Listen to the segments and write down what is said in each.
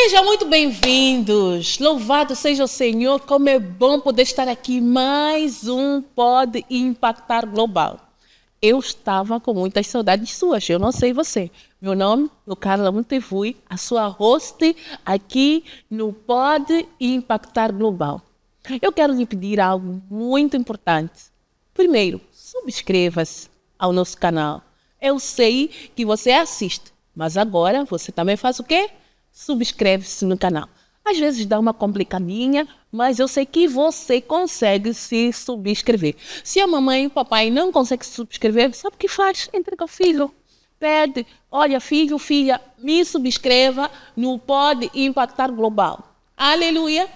Sejam muito bem-vindos. Louvado seja o Senhor, como é bom poder estar aqui. Mais um Pode Impactar Global. Eu estava com muitas saudades suas, eu não sei você. Meu nome é Carla Montevui, a sua host aqui no Pode Impactar Global. Eu quero lhe pedir algo muito importante. Primeiro, subscreva-se ao nosso canal. Eu sei que você assiste, mas agora você também faz o quê? Subscreve-se no canal. Às vezes dá uma complicadinha, mas eu sei que você consegue se subscrever. Se a mamãe e o papai não conseguem se subscrever, sabe o que faz? Entrega o filho. Pede, olha, filho, filha, me subscreva no Pode Impactar Global. Aleluia!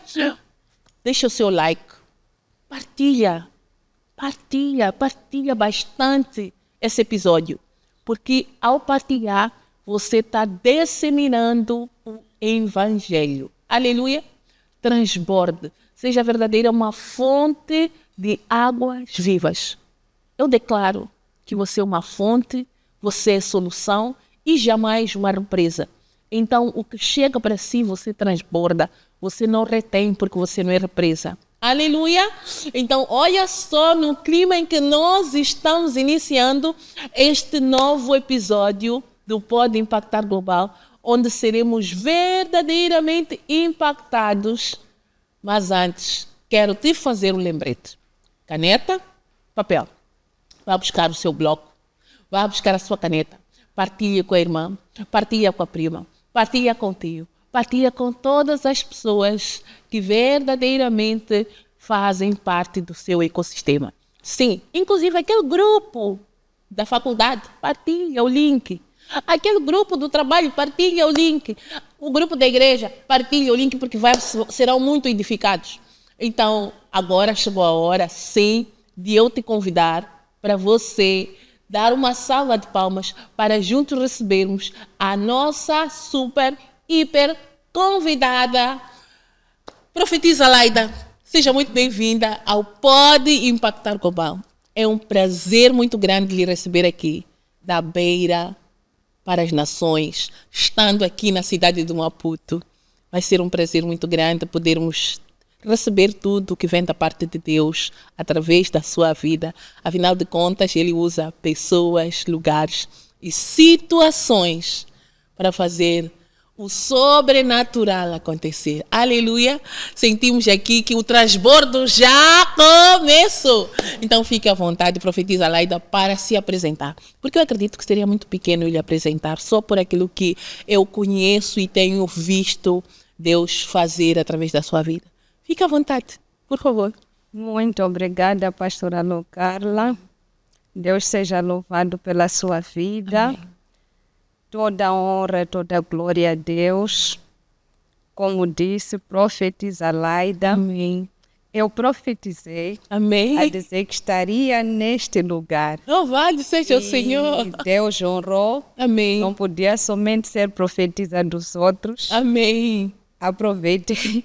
Deixa o seu like. Partilha bastante esse episódio. Porque ao partilhar, você está disseminando o Evangelho. Aleluia! Transborde. Seja verdadeira uma fonte de águas vivas. Eu declaro que você é uma fonte, você é solução e jamais uma represa. Então, o que chega para si, você transborda. Você não retém porque você não é represa. Aleluia! Então, olha só no clima em que nós estamos iniciando este novo episódio do Pode Impactar Global, onde seremos verdadeiramente impactados. Mas antes, quero te fazer um lembrete. Caneta, papel. Vá buscar o seu bloco. Vá buscar a sua caneta. Partilha com a irmã. Partilha com a prima. Partilha com o tio. Partilha com todas as pessoas que verdadeiramente fazem parte do seu ecossistema. Sim, inclusive aquele grupo da faculdade, partilha o link. Aquele grupo do trabalho, partilha o link. O grupo da igreja, partilha o link, porque serão muito edificados. Então, agora chegou a hora, sim, de eu te convidar para você dar uma salva de palmas para juntos recebermos a nossa super, hiper convidada, Profetisa Laida. Seja muito bem-vinda ao Pode Impactar Global. É um prazer muito grande lhe receber aqui, da beira para as nações, estando aqui na cidade de Maputo. Vai ser um prazer muito grande podermos receber tudo que vem da parte de Deus através da sua vida. Afinal de contas, Ele usa pessoas, lugares e situações para fazer o sobrenatural acontecer. Aleluia! Sentimos aqui que o transbordo já começou. Então fique à vontade, Profetisa Laida, para se apresentar. Porque eu acredito que seria muito pequeno lhe apresentar só por aquilo que eu conheço e tenho visto Deus fazer através da sua vida. Fique à vontade, por favor. Muito obrigada, pastora Carla. Deus seja louvado pela sua vida. Amém. Toda a honra, toda a glória a Deus. Como disse, profetiza Laida. Amém. Eu profetizei. Amém. A dizer que estaria neste lugar. Louvado seja o Senhor. E Deus honrou. Amém. Não podia somente ser profetisa dos outros. Amém. Aproveite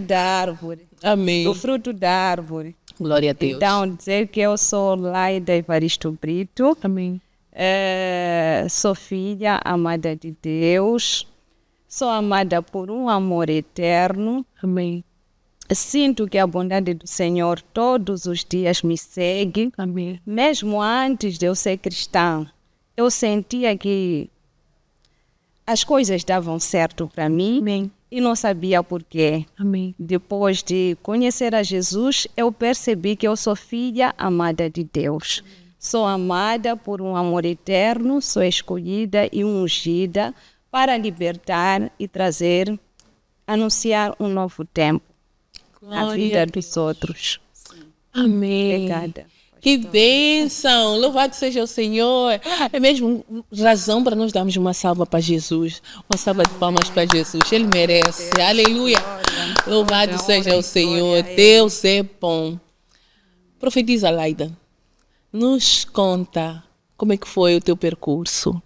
da árvore. Amém. Do fruto da árvore. Glória a Deus. Então, dizer que eu sou Laida Evaristo Brito. Amém. Sou filha amada de Deus, sou amada por um amor eterno. Amém. Sinto que a bondade do Senhor todos os dias me segue. Amém. Mesmo antes de eu ser cristã, eu sentia que as coisas davam certo para mim. Amém. E não sabia porquê. Amém. Depois de conhecer a Jesus, eu percebi que eu sou filha amada de Deus. Sou amada por um amor eterno, sou escolhida e ungida para libertar e trazer, anunciar um novo tempo na vida dos outros. Amém. Obrigada. Que bênção! Louvado seja o Senhor. É mesmo razão para nós darmos uma salva para Jesus. Uma salva de palmas para Jesus. Ele merece. Aleluia. Louvado seja o Senhor. Deus é bom. Profetiza Laida. Nos conta como é que foi o teu percurso.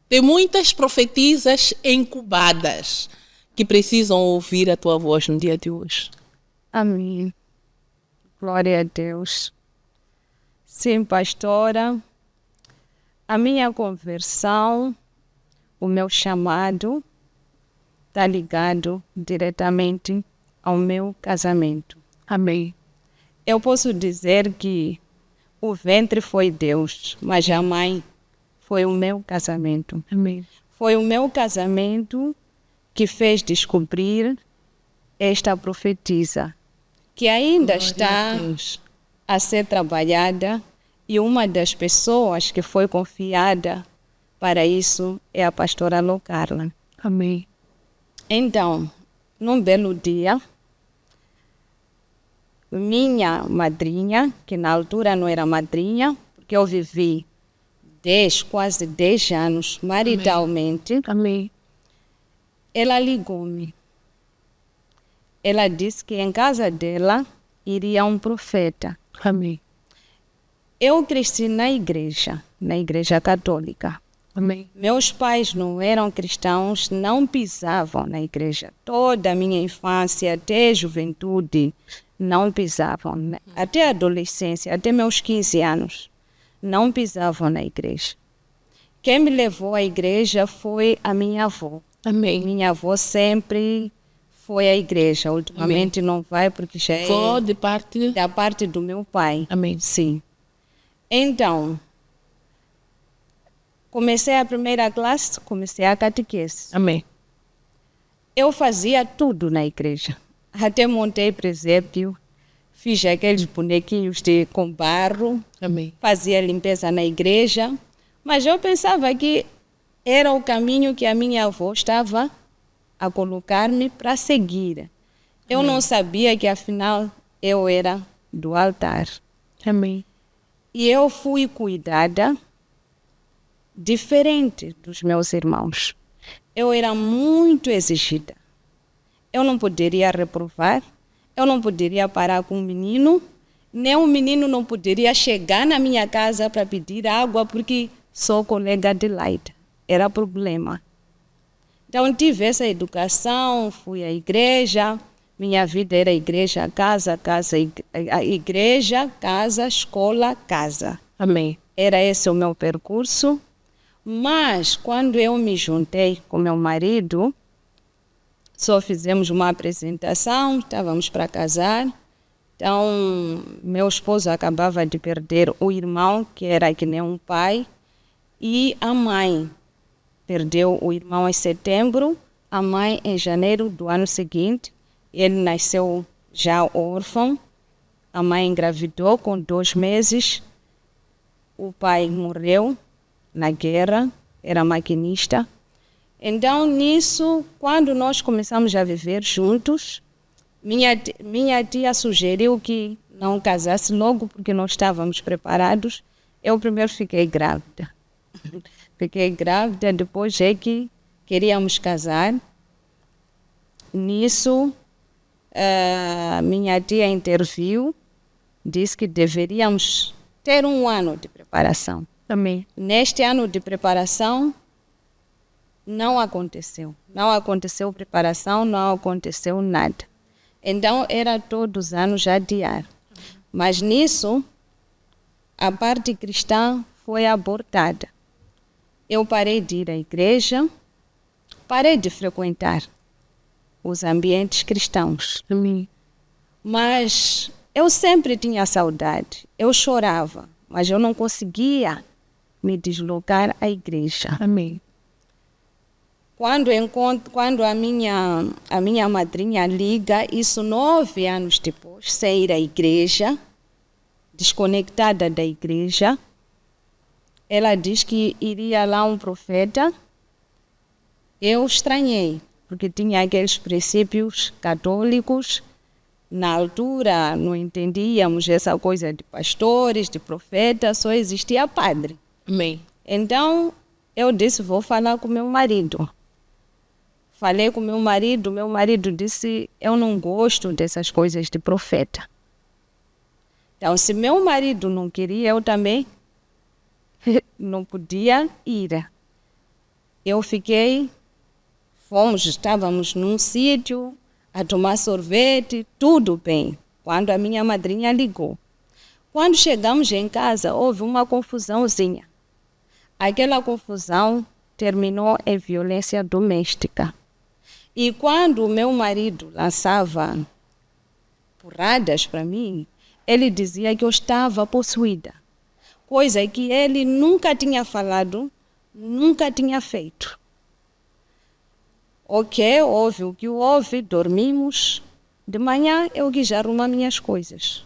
Tem muitas profetisas incubadas que precisam ouvir a tua voz no dia de hoje. Amém. Glória a Deus. Sim, pastora, a minha conversão, o meu chamado está ligado diretamente ao meu casamento. Amém. Eu posso dizer que o ventre foi Deus, mas a mãe foi o meu casamento. Amém. Foi o meu casamento que fez descobrir esta profetisa, que ainda está Glória a Deus. a ser trabalhada, e uma das pessoas que foi confiada para isso é a pastora Locarla. Amém. Então, num belo dia, minha madrinha, que na altura não era madrinha, porque eu vivi quase 10 anos maritalmente, Amém. ela ligou-me. Ela disse que em casa dela iria um profeta. Amém. Eu cresci na igreja católica. Amém. Meus pais não eram cristãos, não pisavam na igreja. Toda a minha infância, até a juventude, não pisavam. Até a adolescência, até meus 15 anos, não pisavam na igreja. Quem me levou à igreja foi a minha avó. Amém. Minha avó sempre foi à igreja. Ultimamente não vai porque já é Vou de parte. da parte do meu pai. Amém. Sim. Então, comecei a primeira classe, comecei a catequese. Amém. Eu fazia tudo na igreja. Até montei presépio, fiz aqueles bonequinhos com barro, Amém. fazia limpeza na igreja. Mas eu pensava que era o caminho que a minha avó estava a colocar-me para seguir. Eu não sabia que afinal eu era do altar. Amém. E eu fui cuidada diferente dos meus irmãos. Eu era muito exigida. Eu não poderia reprovar, eu não poderia parar com um menino, nem um menino não poderia chegar na minha casa para pedir água porque sou colega de Laida. Era problema. Então tive essa educação, fui à igreja, minha vida era igreja, casa, igreja, casa, escola, casa. Amém. Era esse o meu percurso. Mas quando eu me juntei com meu marido, só fizemos uma apresentação, estávamos para casar. Então, meu esposo acabava de perder o irmão, que era que nem um pai, e a mãe. Perdeu o irmão em setembro, a mãe em janeiro do ano seguinte. Ele nasceu já órfão, a mãe engravidou com 2 meses, o pai morreu na guerra, era maquinista. Então, nisso, quando nós começamos a viver juntos, minha tia sugeriu que não casasse logo, porque nós estávamos preparados. Eu primeiro fiquei grávida. Fiquei grávida, depois é que queríamos casar. Nisso, minha tia interviu, disse que deveríamos ter 1 ano de preparação. Amém. Neste ano de preparação, não aconteceu. Não aconteceu preparação, não aconteceu nada. Então, era todos os anos a adiar. Mas nisso, a parte cristã foi abortada. Eu parei de ir à igreja, parei de frequentar os ambientes cristãos. Amém. Mas eu sempre tinha saudade. Eu chorava, mas eu não conseguia me deslocar à igreja. Amém. Quando a minha madrinha liga, isso 9 anos depois, sem ir à igreja, desconectada da igreja, ela diz que iria lá um profeta. Eu estranhei, porque tinha aqueles princípios católicos. Na altura não entendíamos essa coisa de pastores, de profetas, só existia padre. Amém. Então, eu disse, vou falar com meu marido. Falei com meu marido disse, eu não gosto dessas coisas de profeta. Então, se meu marido não queria, eu também não podia ir. Eu estávamos num sítio a tomar sorvete, tudo bem, quando a minha madrinha ligou. Quando chegamos em casa, houve uma confusãozinha. Aquela confusão terminou em violência doméstica. E quando o meu marido lançava porradas para mim, ele dizia que eu estava possuída. Coisa que ele nunca tinha falado, nunca tinha feito. Ok, houve o que houve, dormimos. De manhã eu quis arrumar minhas coisas.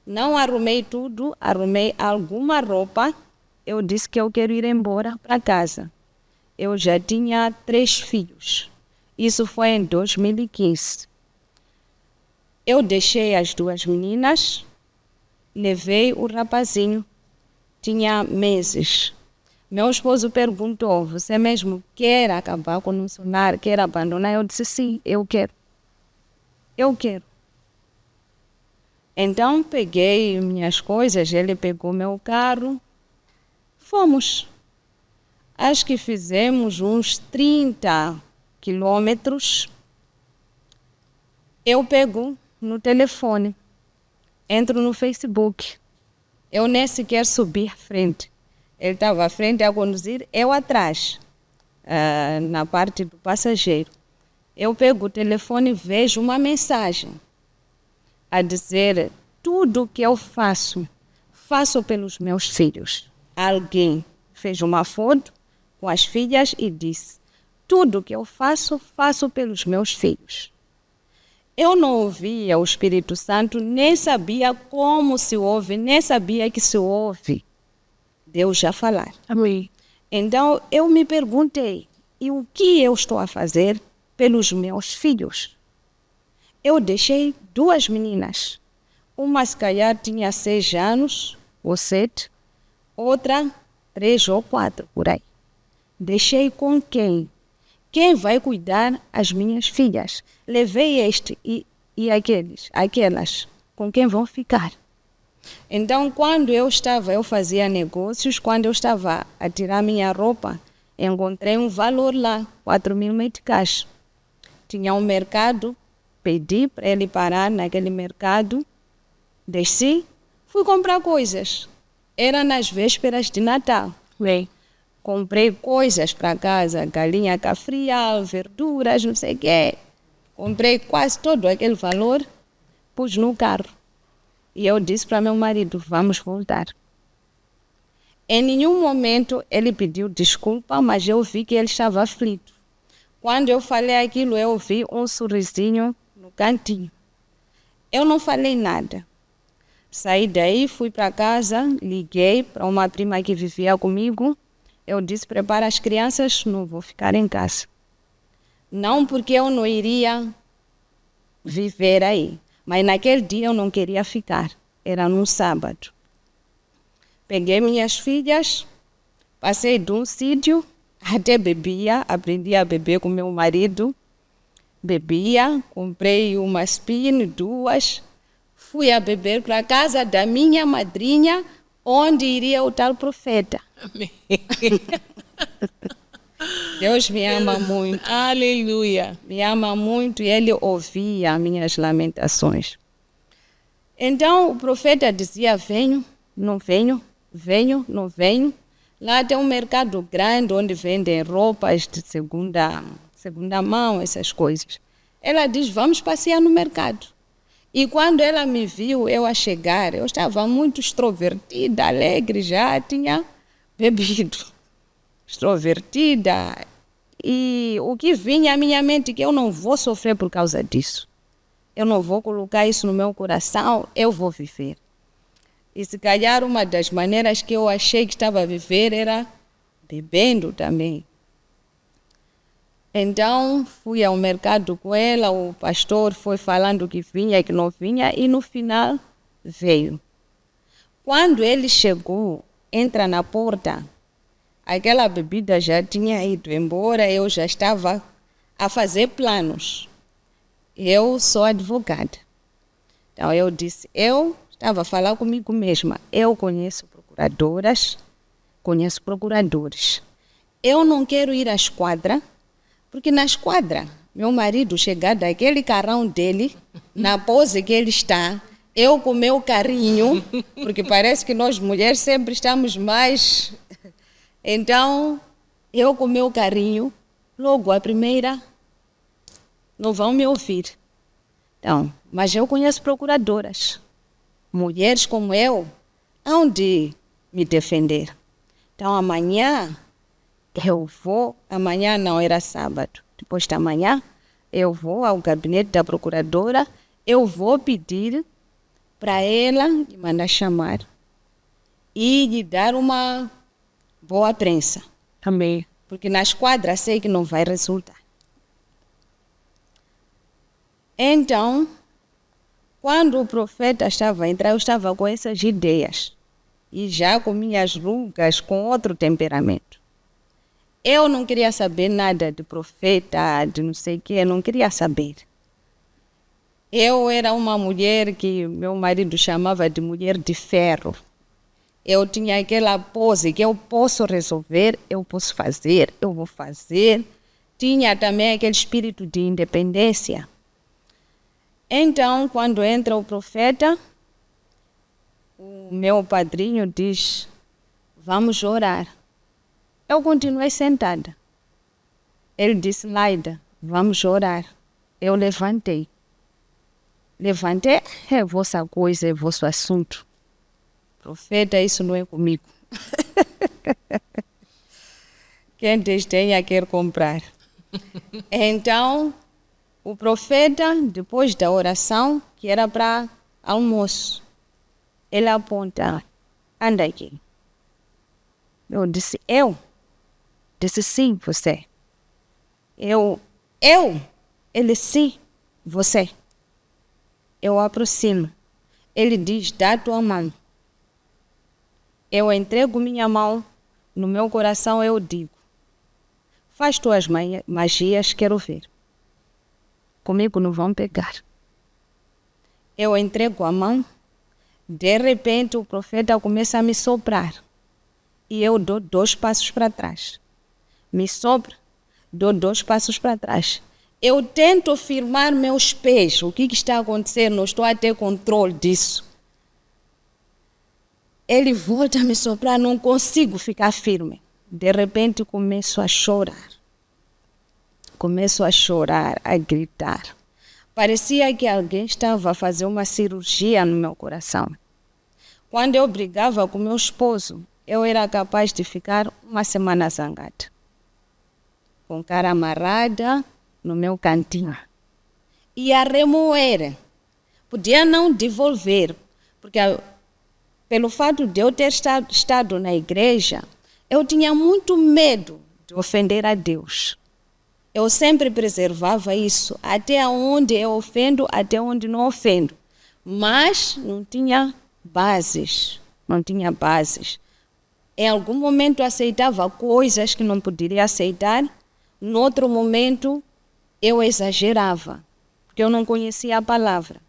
Não arrumei tudo, arrumei alguma roupa. Eu disse que eu quero ir embora para casa. Eu já tinha 3 filhos. Isso foi em 2015. Eu deixei as 2 meninas, levei o rapazinho, tinha meses. Meu esposo perguntou, você mesmo quer acabar com o missionário, quer abandonar? Eu disse, sim, eu quero. Eu quero. Então, peguei minhas coisas, ele pegou meu carro, fomos. Acho que fizemos uns 30 quilômetros. Eu pego no telefone, entro no Facebook. Eu nem sequer subi à frente. Ele estava à frente a conduzir, eu atrás, na parte do passageiro. Eu pego o telefone e vejo uma mensagem a dizer: tudo que eu faço, faço pelos meus filhos. Alguém fez uma foto com as filhas e disse: tudo que eu faço, faço pelos meus filhos. Eu não ouvia o Espírito Santo, nem sabia como se ouve, nem sabia que se ouve Deus já falar. Amém. Então eu me perguntei, e o que eu estou a fazer pelos meus filhos? Eu deixei 2 meninas. Uma se calhar tinha 6 anos ou 7, outra 3 ou 4, por aí. Deixei com quem? Quem vai cuidar as minhas filhas? Levei este e aquelas, com quem vão ficar? Então, quando eu fazia negócios, quando eu estava a tirar minha roupa, encontrei um valor lá, 4.000 meticais. Tinha um mercado, pedi para ele parar naquele mercado, desci, fui comprar coisas. Era nas vésperas de Natal. Bem. Comprei coisas para casa, galinha cafrial, verduras, não sei o quê. Comprei quase todo aquele valor, pus no carro. E eu disse para meu marido, vamos voltar. Em nenhum momento ele pediu desculpa, mas eu vi que ele estava aflito. Quando eu falei aquilo, eu vi um sorrisinho no cantinho. Eu não falei nada. Saí daí, fui para casa, liguei para uma prima que vivia comigo. Eu disse, prepara as crianças, não vou ficar em casa. Não porque eu não iria viver aí, mas naquele dia eu não queria ficar. Era num sábado. Peguei minhas filhas, passei de um sítio, até bebia, aprendi a beber com meu marido. Bebia, comprei uma spin, 2, fui a beber para a casa da minha madrinha, onde iria o tal profeta. Amém. Deus me ama muito. Aleluia. Me ama muito e ele ouvia minhas lamentações. Então o profeta dizia, venho, não venho, venho, não venho. Lá tem um mercado grande onde vendem roupas de segunda mão, essas coisas. Ela diz, vamos passear no mercado. E quando ela me viu, eu a chegar, eu estava muito extrovertida, alegre já, tinha bebido. Extrovertida. E o que vinha à minha mente é que eu não vou sofrer por causa disso. Eu não vou colocar isso no meu coração, eu vou viver. E se calhar uma das maneiras que eu achei que estava a viver era bebendo também. Então, fui ao mercado com ela, o pastor foi falando que vinha e que não vinha, e no final veio. Quando ele chegou, entra na porta, aquela bebida já tinha ido embora, eu já estava a fazer planos. Eu sou advogada. Então eu disse, eu estava a falar comigo mesma, eu conheço procuradoras, conheço procuradores. Eu não quero ir à esquadra, porque na esquadra, meu marido chegar daquele carrão dele, na pose que ele está, eu com meu carrinho, porque parece que nós mulheres sempre estamos mais... Então, eu com meu carrinho, logo a primeira não vão me ouvir. Então, mas eu conheço procuradoras. Mulheres como eu hão de me defender. Então, amanhã não, era sábado, depois da manhã, eu vou ao gabinete da procuradora, eu vou pedir para ela me mandar chamar e lhe dar uma boa prensa. Amém. Porque na esquadra sei que não vai resultar. Então, quando o profeta estava a entrar, eu estava com essas ideias. E já com minhas rugas, com outro temperamento. Eu não queria saber nada de profeta, de não sei o quê, eu não queria saber. Eu era uma mulher que meu marido chamava de mulher de ferro. Eu tinha aquela pose que eu posso resolver, eu posso fazer, eu vou fazer. Tinha também aquele espírito de independência. Então, quando entra o profeta, o meu padrinho diz, vamos orar. Eu continuei sentada. Ele disse, Laida, vamos orar. Eu levantei. É vossa coisa, é vosso assunto. Profeta, isso não é comigo. Quem desdenha quer comprar. Então, o profeta, depois da oração, que era para almoço, ele aponta, anda aqui. Eu disse, eu? Disse, sim, você. Eu? Ele, sim, você. Eu aproximo. Ele diz, dá tua mão. Eu entrego minha mão, no meu coração eu digo, faz tuas magias, quero ver. Comigo não vão pegar. Eu entrego a mão, de repente o profeta começa a me soprar. E eu dou 2 passos para trás. Me sopra, dou 2 passos para trás. Eu tento firmar meus pés. O que está acontecendo? Não estou a ter controle disso. Ele volta a me soprar, não consigo ficar firme. De repente começo a chorar. Começo a chorar, a gritar. Parecia que alguém estava a fazer uma cirurgia no meu coração. Quando eu brigava com meu esposo, eu era capaz de ficar 1 semana zangada. Com cara amarrada no meu cantinho. E a remoer. Podia não devolver, porque pelo fato de eu ter estado na igreja, eu tinha muito medo de ofender a Deus. Eu sempre preservava isso, até onde eu ofendo, até onde não ofendo. Mas não tinha bases, Em algum momento aceitava coisas que não poderia aceitar, no outro momento eu exagerava, porque eu não conhecia a palavra.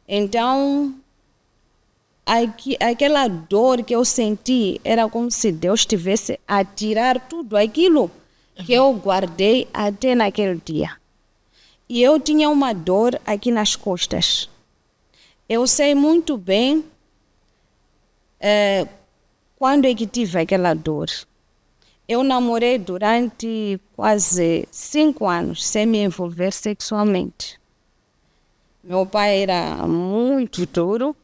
Então, aquela dor que eu senti era como se Deus estivesse a tirar tudo aquilo que eu guardei até naquele dia. E eu tinha uma dor aqui nas costas. Eu sei muito bem quando é que tive aquela dor. Eu namorei durante quase 5 anos sem me envolver sexualmente. Meu pai era muito duro,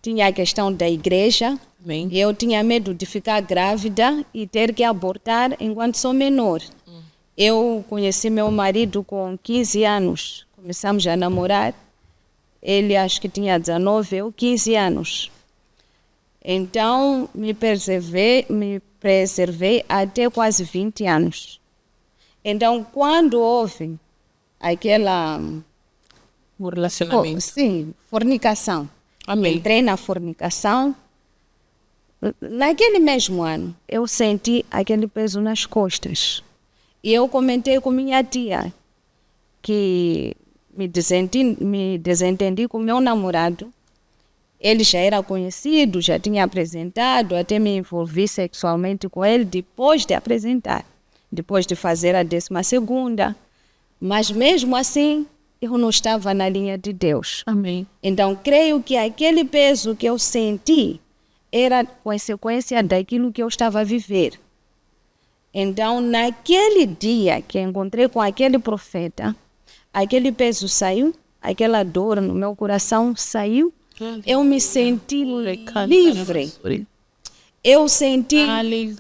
tinha a questão da igreja. Amém. E eu tinha medo de ficar grávida e ter que abortar enquanto sou menor. Eu conheci meu marido com 15 anos. Começamos a namorar. Ele acho que tinha 19, eu 15 anos. Então, me preservei até quase 20 anos. Então, quando houve aquela... O relacionamento. Sim, fornicação. Amém. Entrei na fornicação. Naquele mesmo ano, eu senti aquele peso nas costas. E eu comentei com minha tia que me desentendi com meu namorado. Ele já era conhecido, já tinha apresentado, até me envolvi sexualmente com ele depois de apresentar, depois de fazer a 12ª. Mas mesmo assim, eu não estava na linha de Deus. Amém. Então, creio que aquele peso que eu senti era consequência daquilo que eu estava a viver. Então, naquele dia que encontrei com aquele profeta, aquele peso saiu, aquela dor no meu coração saiu. Eu me senti livre. Eu senti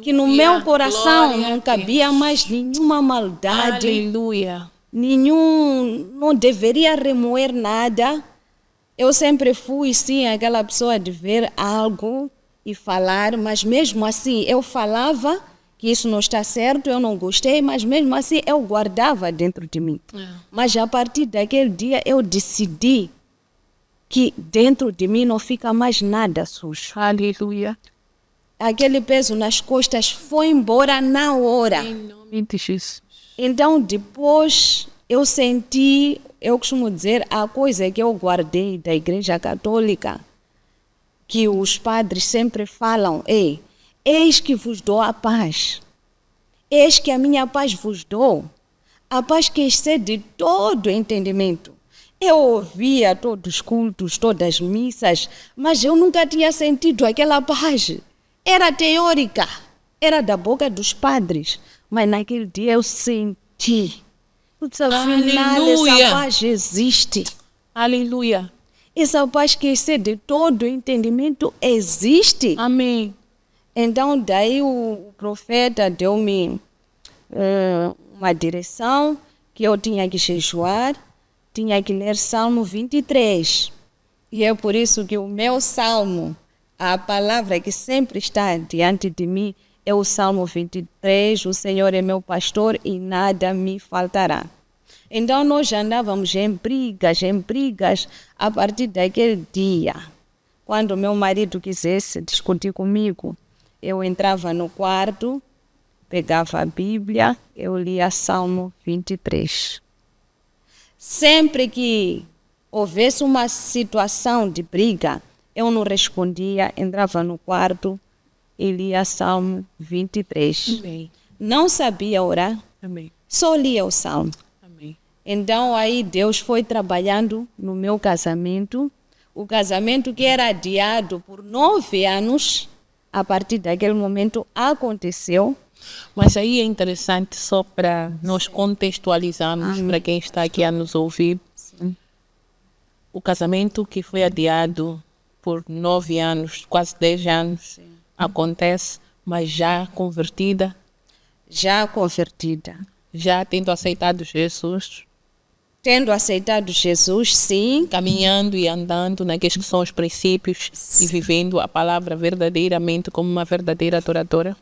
que no meu coração não cabia mais nenhuma maldade. Aleluia. Não deveria remoer nada. Eu sempre fui, sim, aquela pessoa de ver algo e falar, mas mesmo assim eu falava que isso não está certo, eu não gostei, mas mesmo assim eu guardava dentro de mim. Mas a partir daquele dia eu decidi que dentro de mim não fica mais nada sujo. Aleluia. Aquele peso nas costas foi embora na hora. Em nome de Jesus. Então depois eu senti, eu costumo dizer, a coisa que eu guardei da Igreja Católica, que os padres sempre falam, eis que vos dou a paz. Eis que a minha paz vos dou. A paz que excede todo entendimento. Eu ouvia todos os cultos, todas as missas, mas eu nunca tinha sentido aquela paz. Era teórica, era da boca dos padres, mas naquele dia eu senti. Afinal, essa paz existe. Aleluia. Essa paz que excede todo entendimento existe. Amém. Então, daí o profeta deu-me uma direção que eu tinha que jejuar, tinha que ler Salmo 23. E é por isso que o meu salmo, a palavra que sempre está diante de mim, é o Salmo 23, o Senhor é meu pastor e nada me faltará. Então nós andávamos em brigas, a partir daquele dia. Quando meu marido quisesse discutir comigo, eu entrava no quarto, pegava a Bíblia, eu lia Salmo 23. Sempre que houvesse uma situação de briga, eu não respondia, entrava no quarto e lia Salmo 23. Amém. Não sabia orar, Amém. só lia o Salmo. Amém. Então aí Deus foi trabalhando no meu casamento. O casamento que era adiado por 9 anos, a partir daquele momento aconteceu. Mas aí é interessante só para nós contextualizarmos, para quem está aqui a nos ouvir. Sim. O casamento que foi adiado por 9 anos, quase 10 anos, acontece, mas já convertida. Já convertida. Já tendo aceitado Jesus. Tendo aceitado Jesus, sim. Caminhando e andando naqueles que são os princípios e vivendo a palavra verdadeiramente como uma verdadeira adoradora.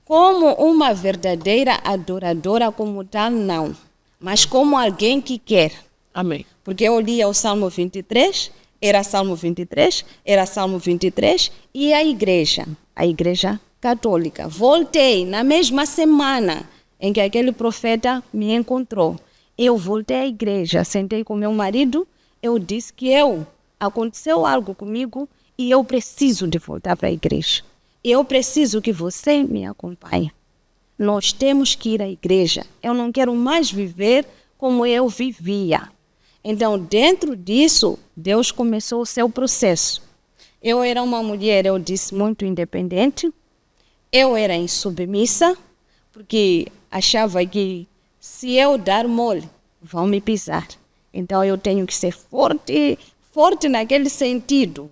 Como uma verdadeira adoradora como tal, não. Mas como alguém que quer. Amém. Porque eu lia o Salmo 23, era Salmo 23, era Salmo 23 e a Igreja Católica. Voltei na mesma semana em que aquele profeta me encontrou. Eu voltei à igreja, sentei com meu marido, eu disse que aconteceu algo comigo e eu preciso de voltar para a igreja. Eu preciso que você me acompanhe. Nós temos que ir à igreja. Eu não quero mais viver como eu vivia. Então, dentro disso, Deus começou o seu processo. Eu era uma mulher, eu disse, muito independente. Eu era insubmissa, porque achava que se eu dar mole, vão me pisar. Então, eu tenho que ser forte naquele sentido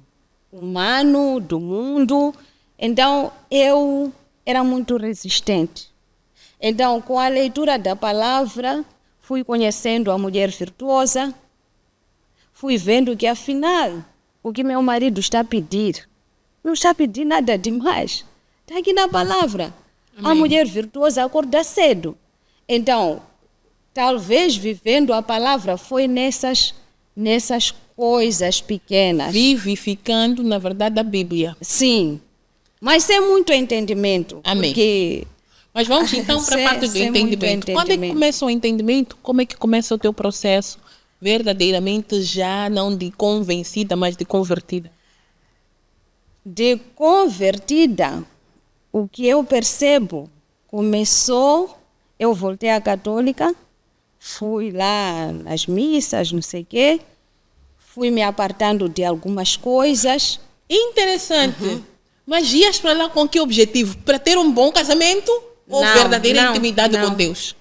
humano, do mundo. Então, eu era muito resistente. Então, com a leitura da palavra, fui conhecendo a mulher virtuosa, fui vendo que, afinal, o que meu marido está a pedir, não está a pedir nada demais. Está aqui na palavra. Amém. A mulher virtuosa acorda cedo. Então, talvez vivendo a palavra foi nessas coisas pequenas. Vivificando, na verdade, a Bíblia. Sim. Mas sem muito entendimento. Amém. Porque mas vamos então para a parte do entendimento. Quando é que começa o entendimento? Como é que começa o teu processo verdadeiramente já não de convencida, mas de convertida? De convertida, o que eu percebo, começou, eu voltei à católica, fui lá nas missas, não sei o quê, fui me apartando de algumas coisas. Interessante. Mas ias para lá com que objetivo? Para ter um bom casamento ou verdadeira intimidade com Deus?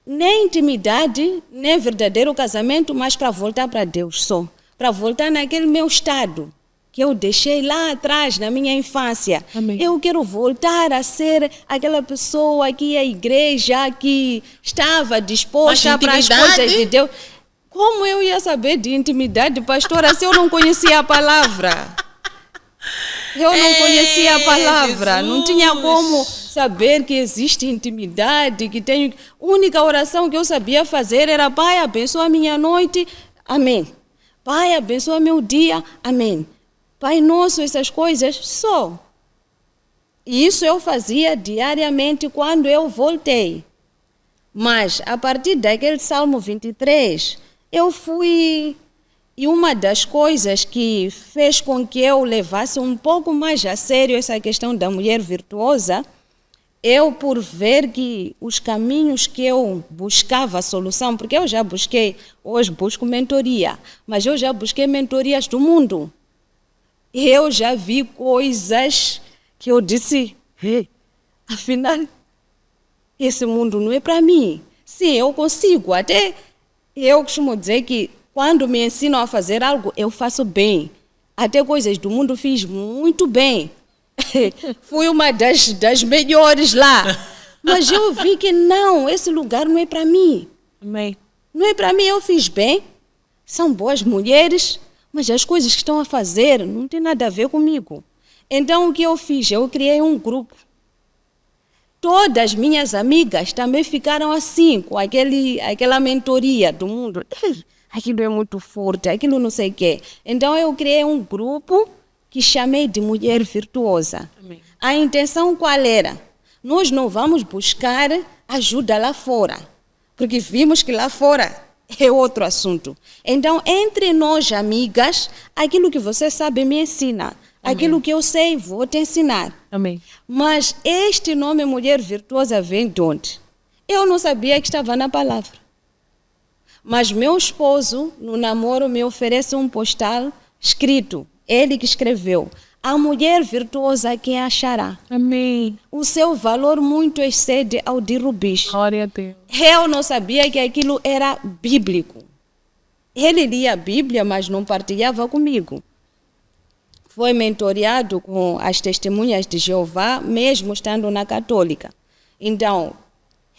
nem intimidade, nem verdadeiro casamento, mas para voltar para Deus só. Para voltar naquele meu estado que eu deixei lá atrás, na minha infância. Amém. Eu quero voltar a ser aquela pessoa que ia à igreja, que estava disposta para as coisas de Deus. Como eu ia saber de intimidade, pastora, se eu não conhecia a palavra? Eu não conhecia a palavra, Jesus. Não tinha como saber que existe intimidade, que tenho... A única oração que eu sabia fazer era: Pai, abençoa a minha noite, amém. Pai, abençoa meu dia, amém. Pai Nosso, essas coisas, só. E isso eu fazia diariamente quando eu voltei. Mas, a partir daquele Salmo 23, eu fui... E uma das coisas que fez com que eu levasse um pouco mais a sério essa questão da mulher virtuosa, eu, por ver que os caminhos que eu buscava a solução, porque eu já busquei, hoje busco mentoria, mas eu já busquei mentorias do mundo. Eu já vi coisas que eu disse: afinal, esse mundo não é para mim. Sim, eu consigo. Até eu costumo dizer que quando me ensinam a fazer algo, eu faço bem. Até coisas do mundo fiz muito bem. Fui uma das melhores lá. Mas eu vi que não, esse lugar não é para mim. Amém. Não é para mim, eu fiz bem. São boas mulheres, mas as coisas que estão a fazer não tem nada a ver comigo. Então o que eu fiz? Eu criei um grupo. Todas minhas amigas também ficaram assim, com aquela mentoria do mundo. Aquilo é muito forte, aquilo não sei o quê. Então eu criei um grupo que chamei de Mulher Virtuosa. Amém. A intenção qual era? Nós não vamos buscar ajuda lá fora, porque vimos que lá fora é outro assunto. Então, entre nós, amigas, aquilo que você sabe me ensina. Amém. Aquilo que eu sei, vou te ensinar. Amém. Mas este nome Mulher Virtuosa vem de onde? Eu não sabia que estava na palavra. Mas meu esposo, no namoro, me oferece um postal escrito. Ele que escreveu: a mulher virtuosa quem achará. Amém. O seu valor muito excede ao de rubis. Glória a Deus. Eu não sabia que aquilo era bíblico. Ele lia a Bíblia, mas não partilhava comigo. Foi mentoreado com as testemunhas de Jeová, mesmo estando na católica. Então,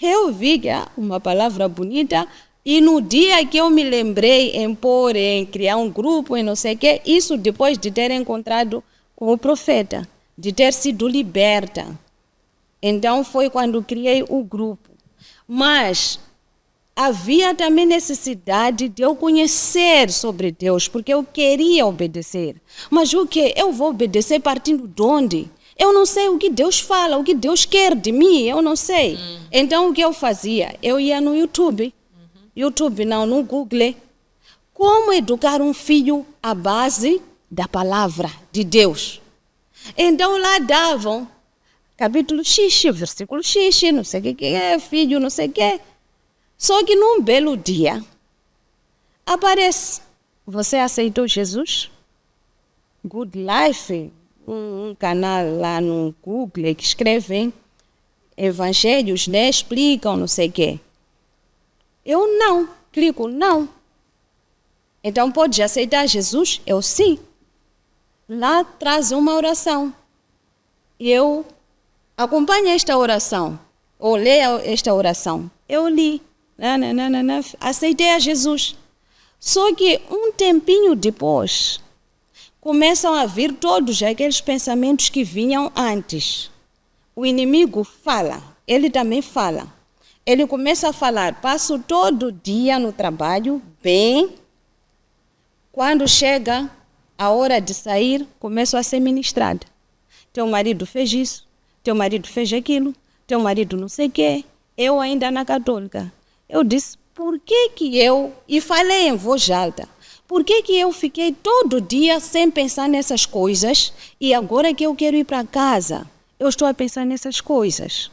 eu vi que uma palavra bonita, e no dia que eu me lembrei em criar um grupo e não sei o quê, isso depois de ter encontrado com o profeta, de ter sido liberta. Então foi quando criei o grupo. Mas havia também necessidade de eu conhecer sobre Deus, porque eu queria obedecer. Mas o que? Eu vou obedecer partindo de onde? Eu não sei o que Deus fala, o que Deus quer de mim, eu não sei. Então o que eu fazia? Eu ia no YouTube. No Google. Como educar um filho à base da palavra de Deus? Então lá davam capítulo X, versículo X, não sei o que é, filho, não sei o que. Só que num belo dia, aparece: você aceitou Jesus? Good Life, um canal lá no Google que escrevem evangelhos, né? Explicam, não sei o quê. Eu não, clico não. Então pode aceitar Jesus? Eu sim. Lá traz uma oração. Eu acompanho esta oração, ou leio esta oração. Eu li, aceitei a Jesus. Só que um tempinho depois, começam a vir todos aqueles pensamentos que vinham antes. O inimigo fala, ele também fala. Ele começa a falar: passo todo dia no trabalho, bem. Quando chega a hora de sair, começo a ser ministrada. Teu marido fez isso, teu marido fez aquilo, teu marido não sei o quê. Eu ainda na católica. Eu disse: por que eu... E falei em voz alta. Por que eu fiquei todo dia sem pensar nessas coisas e agora que eu quero ir para casa, eu estou a pensar nessas coisas?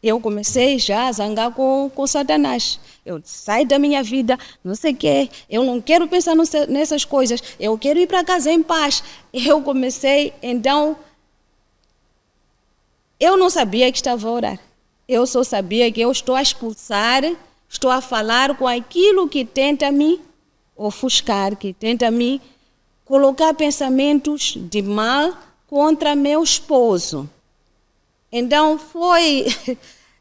Eu comecei já a zangar com Satanás. Eu saio da minha vida, não sei o quê, eu não quero pensar nessas coisas, eu quero ir para casa em paz. Eu comecei, então, eu não sabia que estava a orar. Eu só sabia que eu estou a expulsar Estou a falar com aquilo que tenta me ofuscar, que tenta me colocar pensamentos de mal contra meu esposo. Então foi,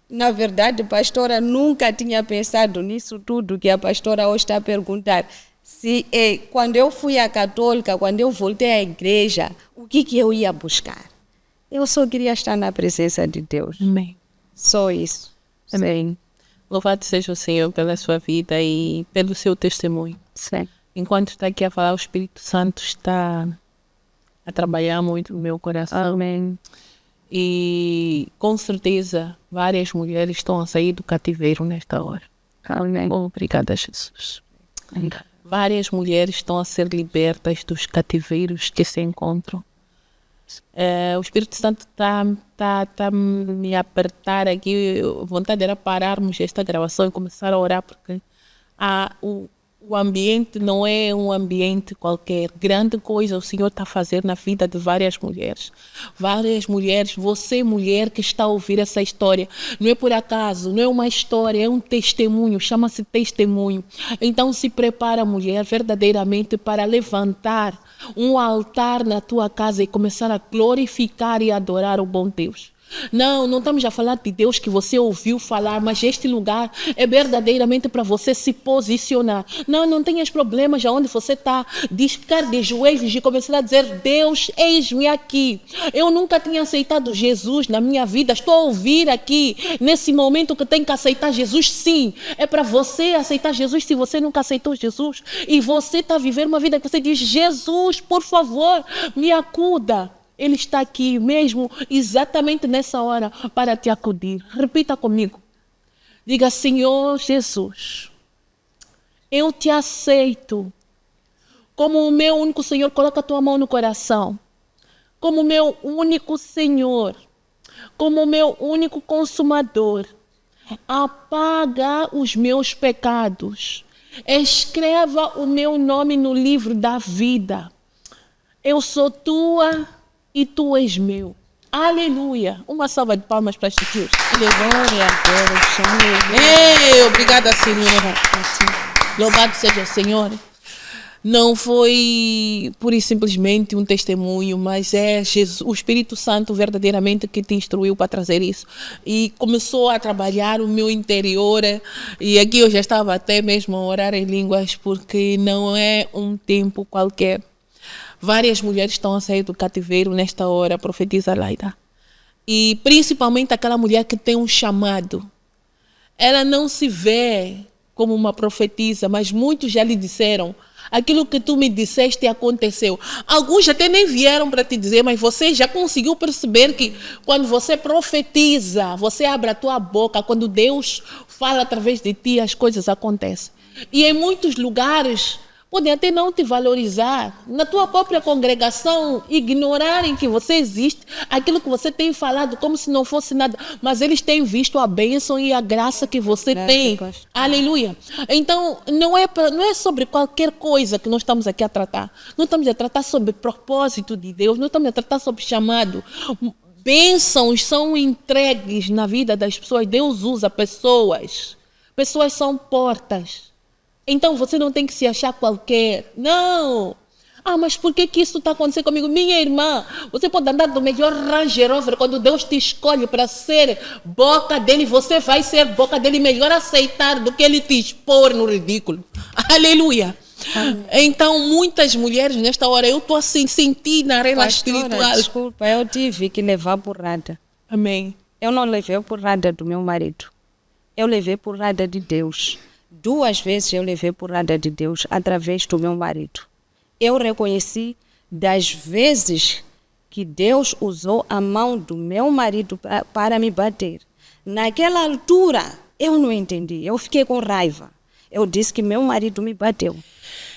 na verdade, pastora, nunca tinha pensado nisso tudo que a pastora hoje está a perguntar. Quando eu fui à católica, quando eu voltei à igreja, o que eu ia buscar? Eu só queria estar na presença de Deus. Amém. Só isso. Amém. Louvado seja o Senhor pela sua vida e pelo seu testemunho. Sim. Enquanto está aqui a falar, o Espírito Santo está a trabalhar muito no meu coração. Amém. E com certeza várias mulheres estão a sair do cativeiro nesta hora. Amém. Obrigada, Jesus. Várias mulheres estão a ser libertas dos cativeiros que se encontram. O Espírito Santo está me apertar aqui. A vontade era pararmos esta gravação e começar a orar, porque o ambiente não é um ambiente qualquer. Grande coisa o Senhor está a fazer na vida de várias mulheres. Várias mulheres, você mulher que está a ouvir essa história, não é por acaso, não é uma história, é um testemunho, chama-se testemunho. Então se prepara, mulher, verdadeiramente para levantar um altar na tua casa e começar a glorificar e adorar o bom Deus. Não estamos a falar de Deus que você ouviu falar, mas este lugar é verdadeiramente para você se posicionar. Não tenhas problemas aonde você está, de ficar de joelhos e começar a dizer: Deus, eis-me aqui. Eu nunca tinha aceitado Jesus na minha vida, estou a ouvir aqui, nesse momento que tem que aceitar Jesus. Sim, é para você aceitar Jesus se você nunca aceitou Jesus. E você está a viver uma vida que você diz: Jesus, por favor, me acuda. Ele está aqui mesmo, exatamente nessa hora, para te acudir. Repita comigo. Diga: Senhor Jesus, eu te aceito como o meu único Senhor. Coloca a tua mão no coração. Como o meu único Senhor, como o meu único consumador. Apaga os meus pecados. Escreva o meu nome no livro da vida. Eu sou tua e tu és meu. Aleluia. Uma salva de palmas para este Deus. Glória a Deus. Obrigada, Senhora. Louvado seja o Senhor. Não foi pura e simplesmente um testemunho, mas é Jesus, o Espírito Santo verdadeiramente que te instruiu para trazer isso. E começou a trabalhar o meu interior. E aqui eu já estava até mesmo a orar em línguas, porque não é um tempo qualquer. Várias mulheres estão a sair do cativeiro nesta hora, profetiza Laida. E principalmente aquela mulher que tem um chamado. Ela não se vê como uma profetisa, mas muitos já lhe disseram: aquilo que tu me disseste aconteceu. Alguns até nem vieram para te dizer, mas você já conseguiu perceber que quando você profetiza, você abre a tua boca, quando Deus fala através de ti, as coisas acontecem. E em muitos lugares podem até não te valorizar, na tua própria congregação, ignorarem que você existe, aquilo que você tem falado como se não fosse nada, mas eles têm visto a bênção e a graça que você tem. Aleluia. Então, não é sobre qualquer coisa que nós estamos aqui a tratar. Não estamos a tratar sobre propósito de Deus, não estamos a tratar sobre chamado. Bênçãos são entregues na vida das pessoas. Deus usa pessoas. Pessoas são portas. Então você não tem que se achar qualquer. Não. Mas por que isso está acontecendo comigo? Minha irmã, você pode andar do melhor Range Rover. Quando Deus te escolhe para ser boca dele, você vai ser boca dele. Melhor aceitar do que ele te expor no ridículo. Aleluia. Amém. Então, muitas mulheres nesta hora, eu estou assim, senti na arena espiritual. Desculpa, eu tive que levar porrada. Amém. Eu não levei porrada do meu marido. Eu levei porrada de Deus. 2 vezes eu levei porrada de Deus através do meu marido. Eu reconheci das vezes que Deus usou a mão do meu marido para me bater. Naquela altura, eu não entendi. Eu fiquei com raiva. Eu disse que meu marido me bateu.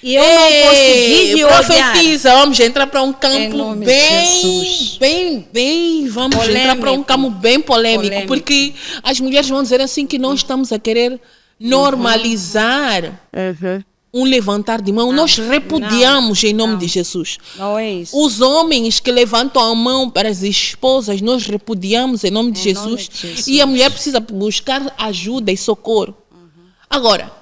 E eu não consegui olhar. Profetiza, vamos entrar para um campo vamos polêmico. Entrar para um campo bem polêmico, porque as mulheres vão dizer assim que nós estamos a querer normalizar um levantar de mão. Nós repudiamos em nome de Jesus. Não é isso. Os homens que levantam a mão para as esposas, nós repudiamos em nome de Jesus. E a mulher precisa buscar ajuda e socorro. Agora,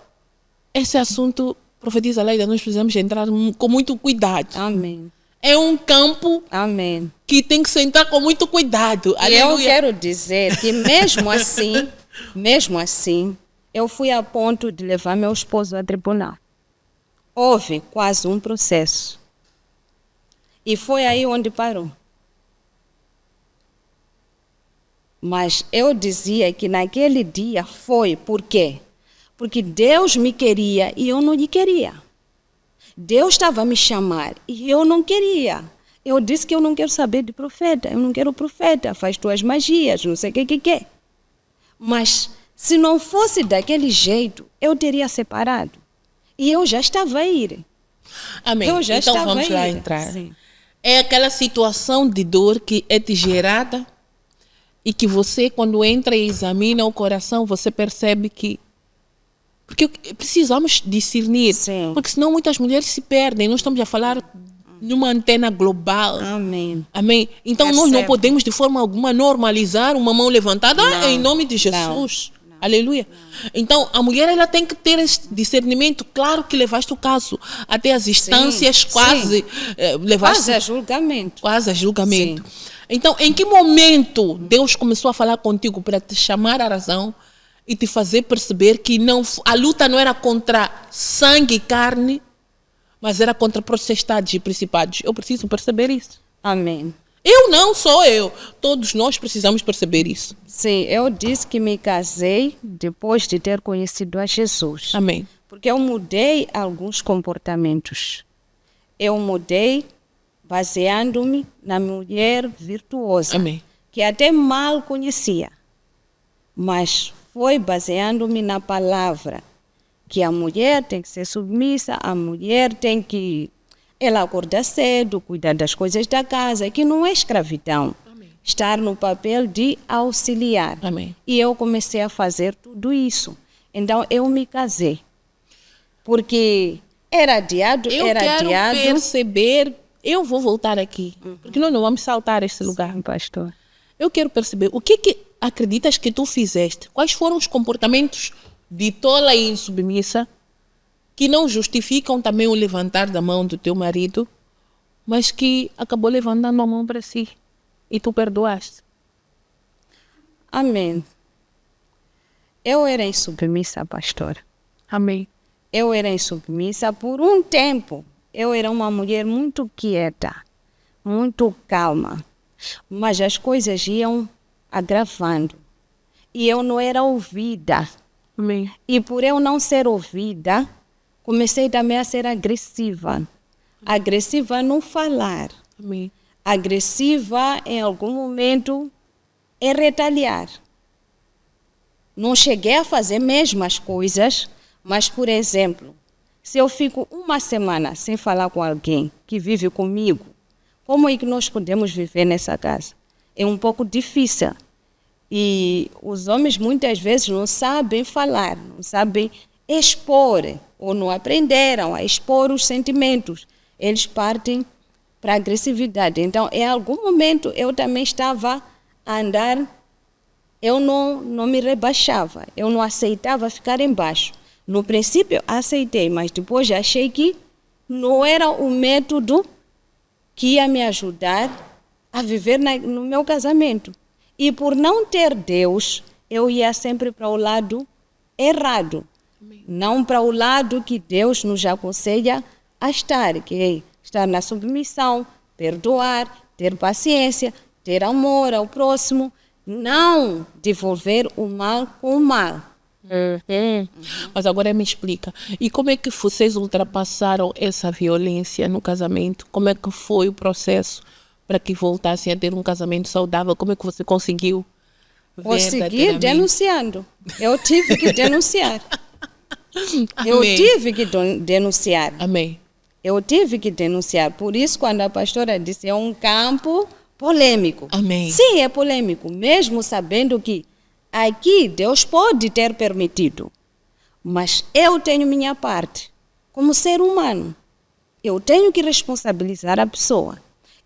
esse assunto, profetisa Leida, nós precisamos entrar com muito cuidado. Amém. É um campo Amém. que tem que sentar com muito cuidado. E eu Aleluia. quero dizer que mesmo assim, eu fui a ponto de levar meu esposo a tribunal. Houve quase um processo. E foi aí onde parou. Mas eu dizia que naquele dia foi, por quê? Porque Deus me queria e eu não lhe queria. Deus estava a me chamar e eu não queria. Eu disse que eu não quero saber de profeta, eu não quero profeta, faz tuas magias, não sei o que. Mas se não fosse daquele jeito, eu teria separado. E eu já estava a ir. Amém. Eu já então estava vamos a lá ir. entrar. Sim. É aquela situação de dor que é te gerada e que você, quando entra e examina o coração, você percebe que... Porque precisamos discernir. Sim. Porque senão muitas mulheres se perdem. Nós estamos a falar numa antena global. Amém. Amém? Então nós não Percebo. podemos de forma alguma normalizar uma mão levantada Não. em nome de Jesus. Aleluia. Então a mulher ela tem que ter esse discernimento. Claro que levaste o caso até as instâncias quase levaste Quase a julgamento. quase a julgamento. Então em que momento Deus começou a falar contigo para te chamar à razão e te fazer perceber que não, a luta não era contra sangue e carne, mas era contra potestades e principados? Eu preciso perceber isso. Amém. Eu não sou eu. Todos nós precisamos perceber isso. Sim, eu disse que me casei depois de ter conhecido a Jesus. Amém. Porque eu mudei alguns comportamentos. Eu mudei baseando-me na mulher virtuosa, Amém. que até mal conhecia. Mas foi baseando-me na palavra, que a mulher tem que ser submissa, a mulher tem que... Ela acordar cedo, cuidar das coisas da casa, que não é escravidão. Amém. Estar no papel de auxiliar. Amém. E eu comecei a fazer tudo isso. Então, eu me casei. Porque era adiado, Eu era quero adiado. perceber. Eu vou voltar aqui, porque nós não vamos saltar este lugar. Sim, pastor. Eu quero perceber o que acreditas que tu fizeste? Quais foram os comportamentos de tola e insubmissa que não justificam também o levantar da mão do teu marido, mas que acabou levantando a mão para si e tu perdoaste? Amém. Eu era insubmissa, pastora. Amém. Eu era insubmissa por um tempo. Eu era uma mulher muito quieta, muito calma. Mas as coisas iam agravando. E eu não era ouvida. Amém. E por eu não ser ouvida, comecei também a ser agressiva. Agressiva no falar. Amém. Agressiva em algum momento em retaliar. Não cheguei a fazer mesmo as coisas, mas, por exemplo, se eu fico uma semana sem falar com alguém que vive comigo, como é que nós podemos viver nessa casa? É um pouco difícil. E os homens muitas vezes não sabem falar, não sabem expor, ou não aprenderam a expor os sentimentos. Eles partem para a agressividade. Então, em algum momento, eu também estava a andar, eu não me rebaixava, eu não aceitava ficar embaixo. No princípio, aceitei, mas depois achei que não era o método que ia me ajudar a viver no meu casamento. E por não ter Deus, eu ia sempre para o lado errado. Amém. Não para o lado que Deus nos aconselha a estar, que é estar na submissão, perdoar, ter paciência, ter amor ao próximo, não devolver o mal com o mal. Mas agora me explica, e como é que vocês ultrapassaram essa violência no casamento? Como é que foi o processo para que voltassem a ter um casamento saudável? Como é que você conseguiu? Consegui denunciando. Eu tive que denunciar. Eu Amém. tive que denunciar. Amém. Eu tive que denunciar. Por isso, quando a pastora disse, é um campo polêmico. Amém. Sim, é polêmico, mesmo sabendo que aqui Deus pode ter permitido. Mas eu tenho minha parte. Como ser humano, eu tenho que responsabilizar a pessoa.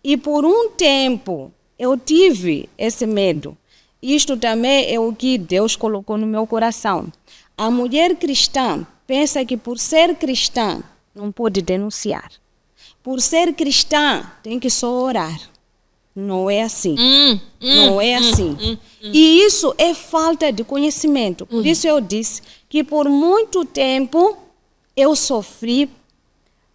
E por um tempo, eu tive esse medo. Isto também é o que Deus colocou no meu coração. A mulher cristã pensa que por ser cristã não pode denunciar. Por ser cristã tem que só orar. Não é assim. Não é assim. E isso é falta de conhecimento. Por isso eu disse que por muito tempo eu sofri,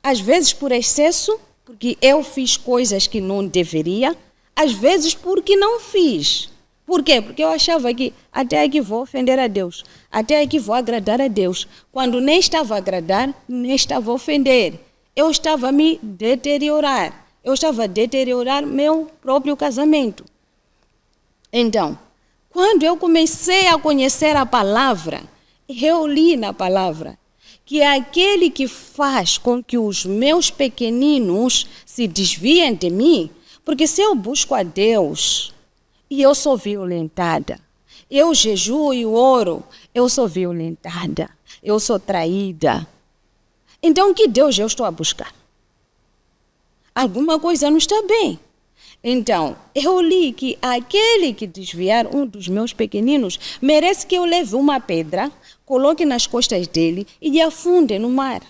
às vezes por excesso, porque eu fiz coisas que não deveria, às vezes porque não fiz. Por quê? Porque eu achava que até aqui vou ofender a Deus, até aqui vou agradar a Deus. Quando nem estava a agradar, nem estava a ofender. Eu estava a me deteriorar. Eu estava a deteriorar meu próprio casamento. Então, quando eu comecei a conhecer a palavra, eu li na palavra que é aquele que faz com que os meus pequeninos se desviem de mim, porque se eu busco a Deus e eu sou violentada, eu jejuo e oro, eu sou violentada, eu sou traída. Então, que Deus eu estou a buscar? Alguma coisa não está bem. Então, eu li que aquele que desviar um dos meus pequeninos merece que eu leve uma pedra, coloque nas costas dele e afunde no mar.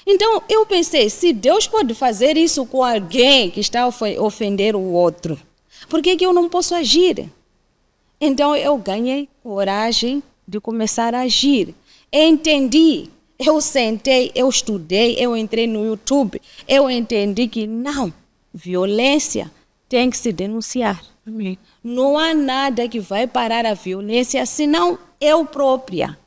Então, eu pensei, se Deus pode fazer isso com alguém que está a ofender o outro, por que eu não posso agir? Então, eu ganhei coragem de começar a agir. Entendi. Eu sentei, eu estudei, eu entrei no YouTube, eu entendi que não, violência tem que se denunciar. Amém. Não há nada que vai parar a violência, senão eu própria.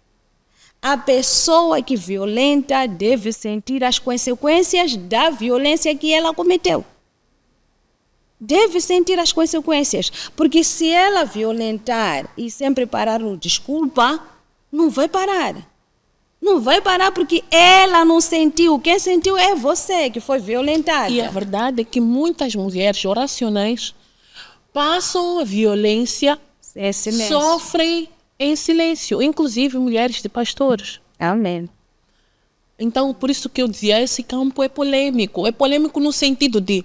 A pessoa que violenta deve sentir as consequências da violência que ela cometeu. Deve sentir as consequências, porque se ela violentar e sempre parar no desculpa, não vai parar. Não vai parar porque ela não sentiu. Quem sentiu é você que foi violentada. E a verdade é que muitas mulheres oracionais passam a violência, sofrem em silêncio, inclusive mulheres de pastores. Amém. Então, por isso que eu dizia, esse campo é polêmico. É polêmico no sentido de,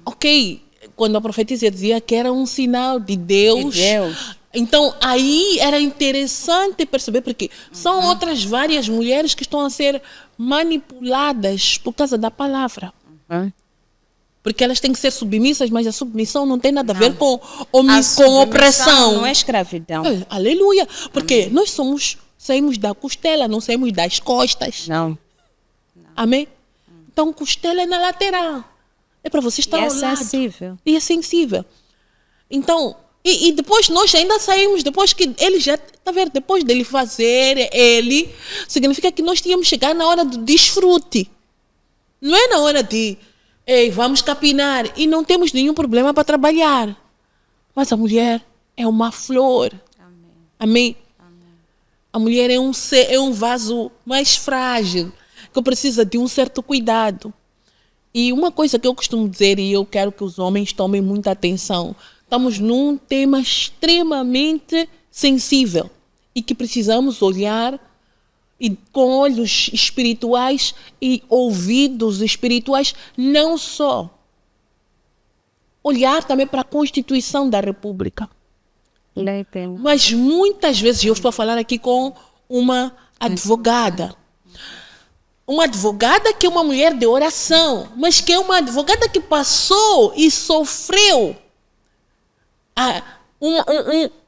ok, quando a profetisa dizia que era um sinal de Deus. De Deus. Então, aí era interessante perceber, porque são outras várias mulheres que estão a ser manipuladas por causa da palavra. Porque elas têm que ser submissas, mas a submissão não tem nada a ver com opressão. Não é escravidão. Aleluia. Porque nós saímos da costela, não saímos das costas. Não. Amém? Então, costela é na lateral. É para você estar ao lado. Sensível. E é sensível. Então, e depois nós ainda saímos, depois que ele já, está vendo? Depois dele fazer, significa que nós tínhamos que chegar na hora do desfrute. Não é na hora de, vamos capinar, e não temos nenhum problema para trabalhar. Mas a mulher é uma flor. Amém. Amém? Amém. A mulher é um vaso mais frágil, que precisa de um certo cuidado. E uma coisa que eu costumo dizer, e eu quero que os homens tomem muita atenção, estamos num tema extremamente sensível e que precisamos olhar e com olhos espirituais e ouvidos espirituais, não só olhar também para a Constituição da República. Mas muitas vezes, eu estou a falar aqui com uma advogada. Uma advogada que é uma mulher de oração, mas que é uma advogada que passou e sofreu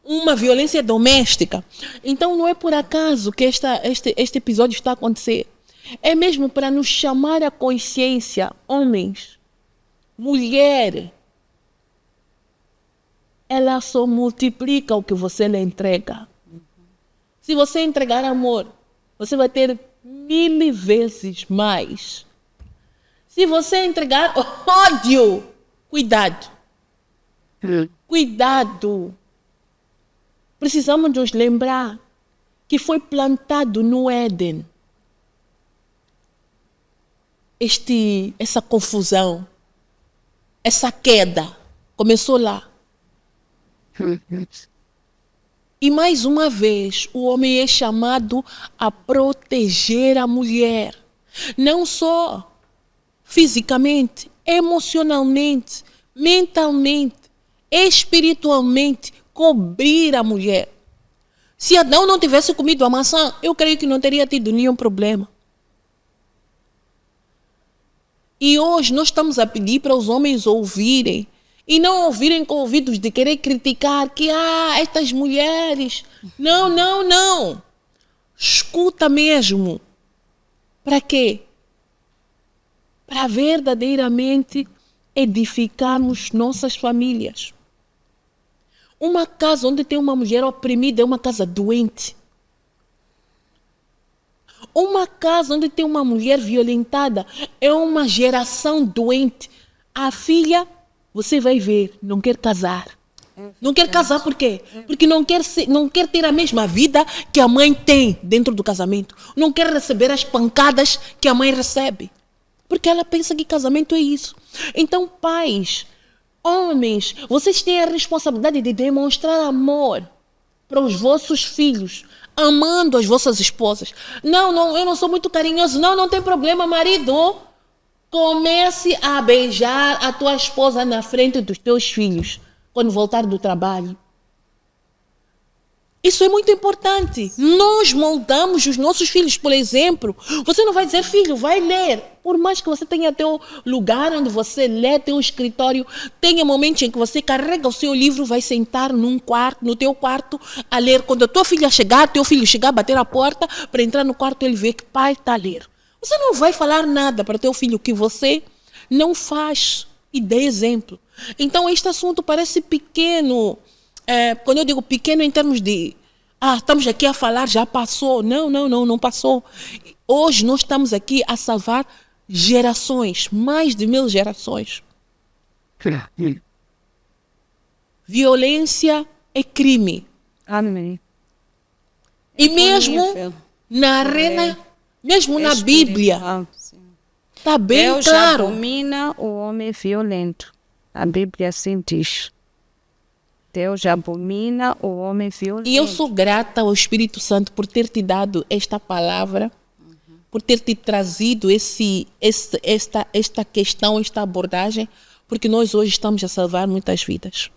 uma violência doméstica. Então não é por acaso que este episódio está a acontecer. É mesmo para nos chamar a consciência, homens, mulher. Ela só multiplica o que você lhe entrega. Se você entregar amor, você vai ter 1000 vezes mais. Se você entregar ódio, cuidado. Cuidado. Precisamos nos lembrar que foi plantado no Éden essa confusão, essa queda. Começou lá. E mais uma vez, o homem é chamado a proteger a mulher. Não só fisicamente, emocionalmente, mentalmente, espiritualmente, cobrir a mulher. Se Adão não tivesse comido a maçã, eu creio que não teria tido nenhum problema. E hoje nós estamos a pedir para os homens ouvirem e não ouvirem com ouvidos de querer criticar que estas mulheres. Não, não, não. Escuta mesmo. Para quê? Para verdadeiramente edificarmos nossas famílias. Uma casa onde tem uma mulher oprimida é uma casa doente. Uma casa onde tem uma mulher violentada é uma geração doente. A filha, você vai ver, não quer casar. Não quer casar por quê? Porque não quer ter a mesma vida que a mãe tem dentro do casamento. Não quer receber as pancadas que a mãe recebe. Porque ela pensa que casamento é isso. Então, pais, homens, vocês têm a responsabilidade de demonstrar amor para os vossos filhos, amando as vossas esposas. Não, eu não sou muito carinhoso. Não tem problema, marido. Comece a beijar a tua esposa na frente dos teus filhos quando voltar do trabalho. Isso é muito importante. Nós moldamos os nossos filhos, por exemplo. Você não vai dizer, filho, vai ler. Por mais que você tenha teu lugar onde você lê, teu escritório, tenha momentos em que você carrega o seu livro, vai sentar no teu quarto, a ler. Quando a tua filha chegar, teu filho chegar, bater a porta, para entrar no quarto, ele vê que o pai está a ler. Você não vai falar nada para teu filho que você não faz e dê exemplo. Então, este assunto parece pequeno. Quando eu digo pequeno em termos de estamos aqui a falar, já passou. Não passou. Hoje nós estamos aqui a salvar gerações, mais de 1000 gerações. Violência é crime. Amém. E mesmo na arena, mesmo na Bíblia, está bem Deus claro. Abomina o homem violento. A Bíblia assim diz. Deus abomina o homem violento. E eu sou grata ao Espírito Santo por ter te dado esta palavra, por ter te trazido esta questão, esta abordagem, porque nós hoje estamos a salvar muitas vidas.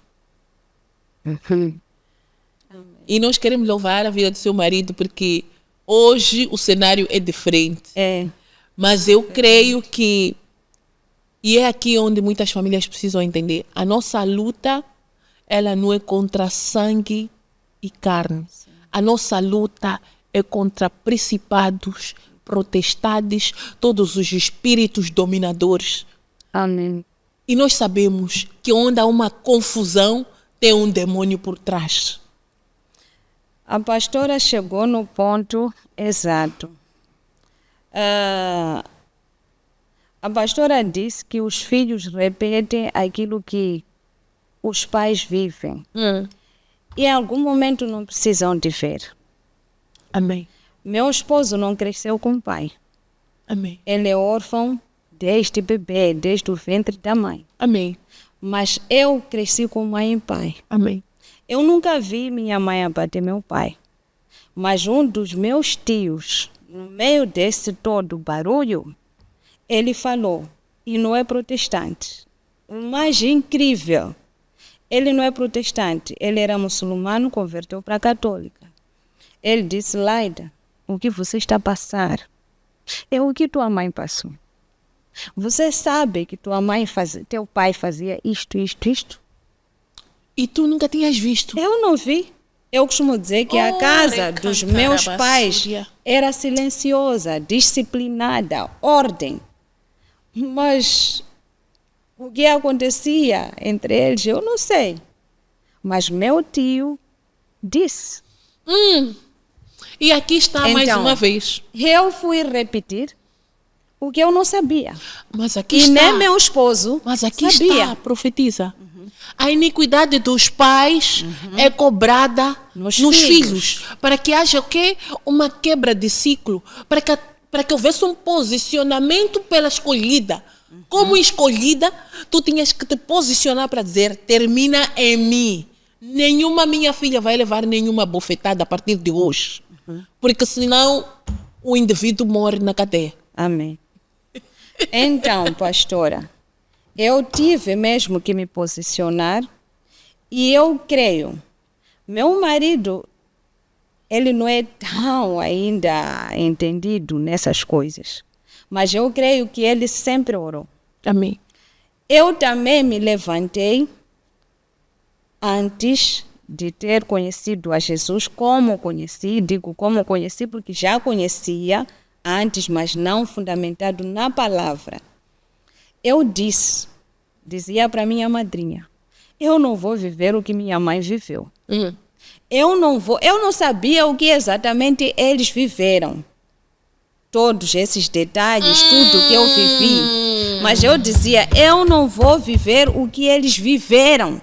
E nós queremos louvar a vida do seu marido, porque hoje o cenário é diferente. Mas eu creio que, e é aqui onde muitas famílias precisam entender, a nossa luta, ela não é contra sangue e carne. Sim. A nossa luta é contra principados, potestades, todos os espíritos dominadores. Amém. E nós sabemos que onde há uma confusão, tem um demônio por trás. A pastora chegou no ponto exato. A pastora disse que os filhos repetem aquilo que os pais vivem. E em algum momento não precisam de ver. Amém. Meu esposo não cresceu com o pai. Amém. Ele é órfão desde bebê, desde o ventre da mãe. Amém. Mas eu cresci com mãe e pai. Amém. Eu nunca vi minha mãe abater meu pai. Mas um dos meus tios, no meio desse todo barulho, ele falou, e não é protestante. O mais incrível, ele não é protestante, ele era muçulmano, converteu para católica. Ele disse, Laida, o que você está a passar é o que tua mãe passou. Você sabe que teu pai fazia isto. E tu nunca tinhas visto? Eu não vi. Eu costumo dizer que a casa dos meus pais era silenciosa, disciplinada, ordem. Mas o que acontecia entre eles, eu não sei. Mas meu tio disse. E aqui está mais uma vez. Eu fui repetir o que eu não sabia. Mas aqui está. Nem meu esposo Mas aqui sabia. Está, profetiza. A iniquidade dos pais é cobrada nos filhos. Para que haja o quê? Uma quebra de ciclo. Para que houvesse um posicionamento pela escolhida. Como escolhida, tu tinhas que te posicionar para dizer, termina em mim. Nenhuma minha filha vai levar nenhuma bofetada a partir de hoje. Porque senão o indivíduo morre na cadeia. Amém. Então, pastora, eu tive mesmo que me posicionar e eu creio, meu marido ele não é tão ainda entendido nessas coisas. Mas eu creio que ele sempre orou. Amém. Eu também me levantei antes de ter conhecido a Jesus como conheci. Digo como conheci porque já conhecia antes, mas não fundamentado na palavra. Eu dizia para minha madrinha, eu não vou viver o que minha mãe viveu. Eu não sabia o que exatamente eles viveram. Todos esses detalhes, tudo que eu vivi. Mas eu dizia, eu não vou viver o que eles viveram.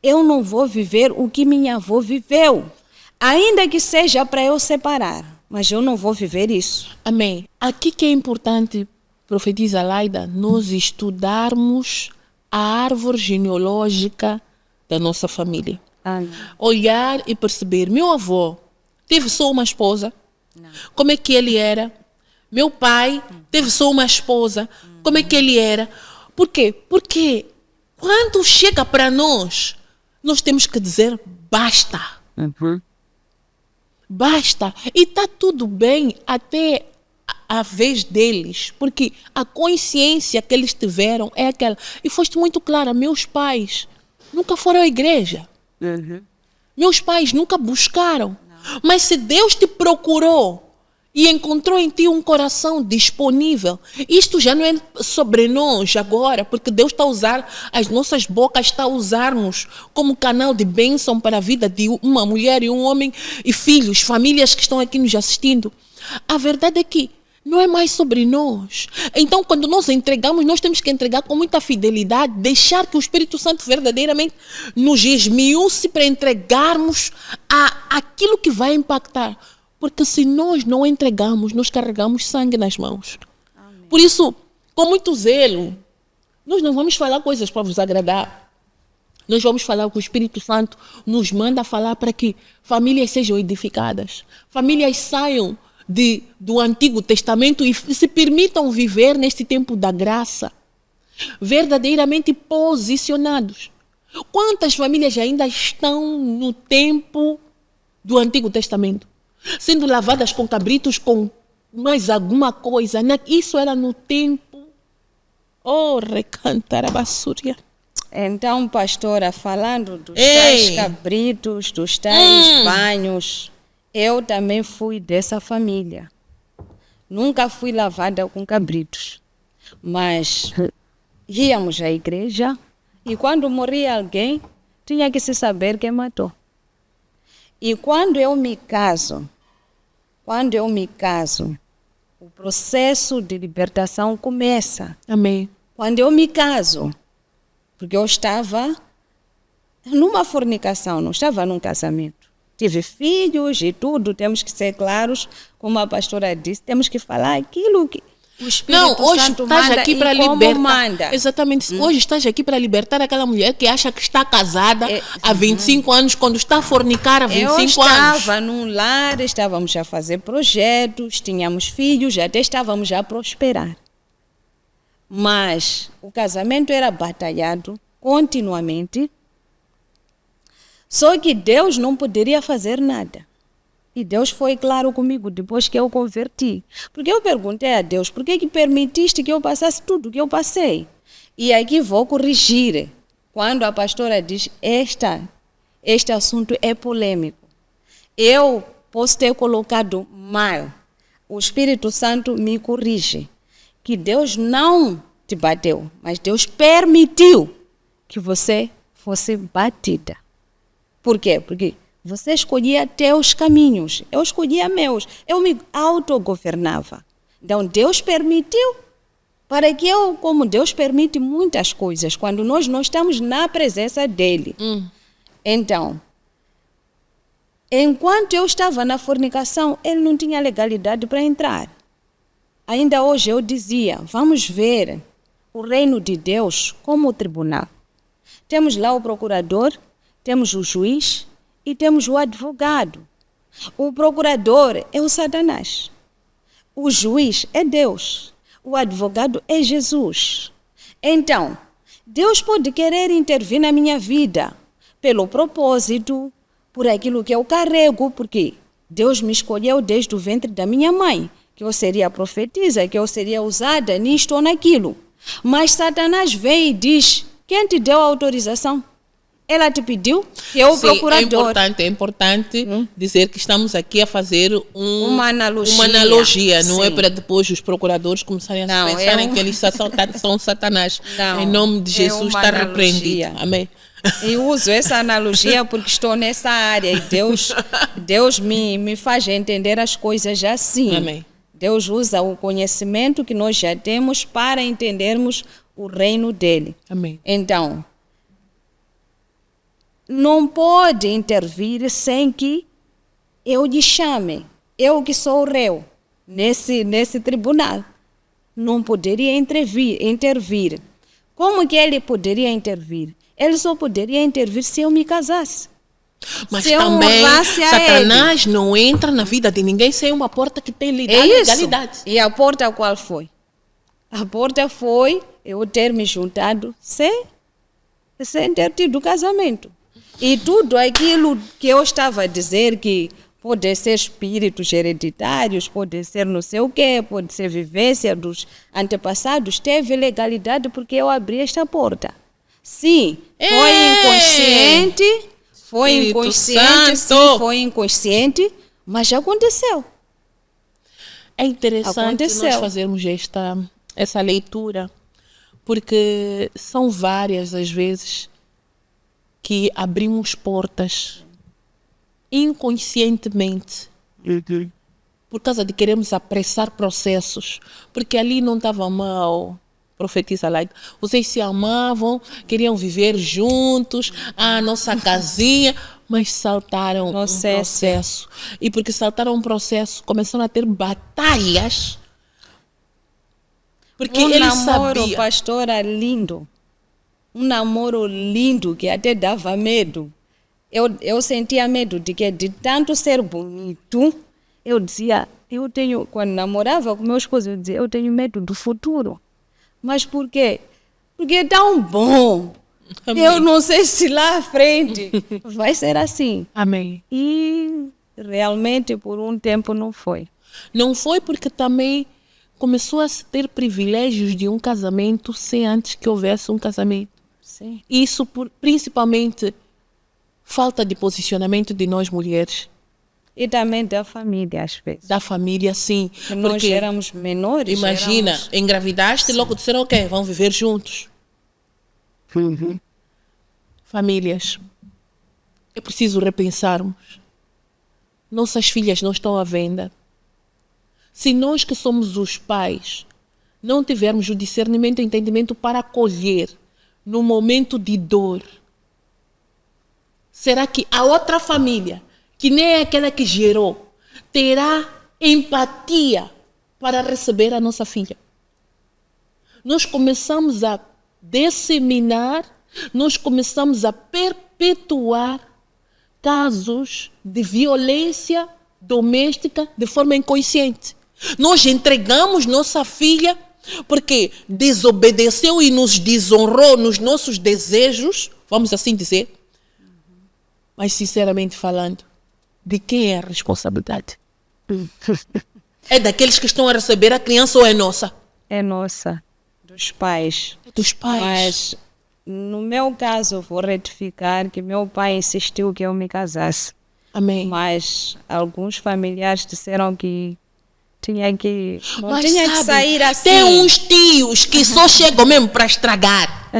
Eu não vou viver o que minha avó viveu. Ainda que seja para eu separar. Mas eu não vou viver isso. Amém. Aqui que é importante, profetisa Laida, nós estudarmos a árvore genealógica da nossa família. Amém. Olhar e perceber, meu avô teve só uma esposa? Não. Como é que ele era? Meu pai teve só uma esposa? Como é que ele era? Por quê? Porque quando chega para nós, nós temos que dizer basta. Basta. E está tudo bem até a vez deles, porque a consciência que eles tiveram é aquela. E foste muito clara, meus pais nunca foram à igreja. Meus pais nunca buscaram. Mas se Deus te procurou e encontrou em ti um coração disponível, isto já não é sobre nós agora, porque Deus está a usar as nossas bocas, está a usar-nos como canal de bênção para a vida de uma mulher e um homem e filhos, famílias que estão aqui nos assistindo. A verdade é que não é mais sobre nós. Então, quando nós entregamos, nós temos que entregar com muita fidelidade, deixar que o Espírito Santo verdadeiramente nos esmiúce para entregarmos aquilo que vai impactar. Porque se nós não entregamos, nós carregamos sangue nas mãos. Amém. Por isso, com muito zelo, nós não vamos falar coisas para vos agradar. Nós vamos falar o que o Espírito Santo nos manda falar para que famílias sejam edificadas. Famílias saiam do Antigo Testamento e se permitam viver neste tempo da graça. Verdadeiramente posicionados. Quantas famílias ainda estão no tempo do Antigo Testamento? Sendo lavadas com cabritos, com mais alguma coisa. Isso era no tempo. Oh, recantar a basúria. Então, pastora, falando dos tais cabritos, dos tais banhos, eu também fui dessa família. Nunca fui lavada com cabritos. Mas íamos à igreja e quando morria alguém, tinha que se saber quem matou. E quando eu me caso, o processo de libertação começa. Amém. Quando eu me caso, porque eu estava numa fornicação, não estava num casamento. Tive filhos e tudo, temos que ser claros, como a pastora disse, temos que falar aquilo que o Espírito Santo manda aqui para e como libertar. manda. Exatamente. Hoje estás aqui para libertar aquela mulher que acha que está casada há 25 anos, quando está a fornicar há 25 anos. Eu estava num lar, estávamos a fazer projetos, tínhamos filhos, até estávamos a prosperar. Mas o casamento era batalhado continuamente. Só que Deus não poderia fazer nada. E Deus foi claro comigo depois que eu converti. Porque eu perguntei a Deus, por que permitiste que eu passasse tudo que eu passei? E aqui vou corrigir. Quando a pastora diz, este assunto é polêmico. Eu posso ter colocado mal. O Espírito Santo me corrige. Que Deus não te bateu, mas Deus permitiu que você fosse batida. Por quê? Porque você escolhia teus caminhos, eu escolhia meus, eu me autogovernava. Então Deus permitiu para que eu, como Deus permite muitas coisas, quando nós não estamos na presença dEle. Então, enquanto eu estava na fornicação, Ele não tinha legalidade para entrar. Ainda hoje eu dizia, vamos ver o reino de Deus como o tribunal. Temos lá o procurador, temos o juiz e temos o advogado. O procurador é o Satanás. O juiz é Deus. O advogado é Jesus. Então, Deus pode querer intervir na minha vida pelo propósito, por aquilo que eu carrego, porque Deus me escolheu desde o ventre da minha mãe, que eu seria profetisa, que eu seria usada nisto ou naquilo. Mas Satanás vem e diz, quem te deu a autorização? Ela te pediu? Que é o procurador. É importante dizer que estamos aqui a fazer uma analogia. Não é para depois os procuradores começarem a pensarem que eles são Satanás. Não, em nome de Jesus está repreendido. Amém. Eu uso essa analogia porque estou nessa área e Deus me faz entender as coisas assim. Amém. Deus usa o conhecimento que nós já temos para entendermos o reino dele. Amém. Então, não pode intervir sem que eu lhe chame. Eu que sou o réu nesse tribunal. Não poderia intervir. Como que ele poderia intervir? Ele só poderia intervir se eu me casasse. Mas também Satanás não entra na vida de ninguém sem uma porta que tem legalidade. E a porta qual foi? A porta foi eu ter me juntado sem ter tido casamento. E tudo aquilo que eu estava a dizer que pode ser espíritos hereditários, pode ser não sei o quê, pode ser vivência dos antepassados, teve legalidade porque eu abri esta porta. Sim, foi inconsciente, mas já aconteceu. É interessante nós fazermos essa leitura, porque são várias as vezes que abrimos portas inconscientemente por causa de queremos apressar processos, porque ali não estava mal, profetisa lá, vocês se amavam, queriam viver juntos, a nossa casinha, mas saltaram um processo. E porque saltaram um processo, começaram a ter batalhas, porque ele namoro, pastora, lindo. Um namoro lindo que até dava medo. Eu sentia medo de tanto ser bonito, eu dizia, quando namorava com meu esposo, eu dizia, eu tenho medo do futuro. Mas por quê? Porque é tão bom. Amém. Eu não sei se lá à frente vai ser assim. Amém. E realmente por um tempo não foi. Não foi porque também começou a se ter privilégios de um casamento sem antes que houvesse um casamento. Sim. Isso principalmente falta de posicionamento de nós mulheres. E também da família, às vezes. Da família, sim. Porque nós éramos menores. Imagina, engravidaste e logo disseram, ok, vão viver juntos. Famílias, é preciso repensarmos. Nossas filhas não estão à venda. Se nós que somos os pais não tivermos o discernimento e entendimento para acolher no momento de dor, será que a outra família, que nem é aquela que gerou, terá empatia para receber a nossa filha? Nós começamos a disseminar, nós começamos a perpetuar casos de violência doméstica de forma inconsciente. Nós entregamos nossa filha porque desobedeceu e nos desonrou nos nossos desejos, vamos assim dizer. Mas, sinceramente falando, de quem é a responsabilidade? É daqueles que estão a receber a criança ou é nossa? É nossa, dos pais. É dos pais. Mas, no meu caso, vou retificar que meu pai insistiu que eu me casasse. Amém. Mas alguns familiares disseram que tinha que sair assim. Tem uns tios que só chegam mesmo para estragar.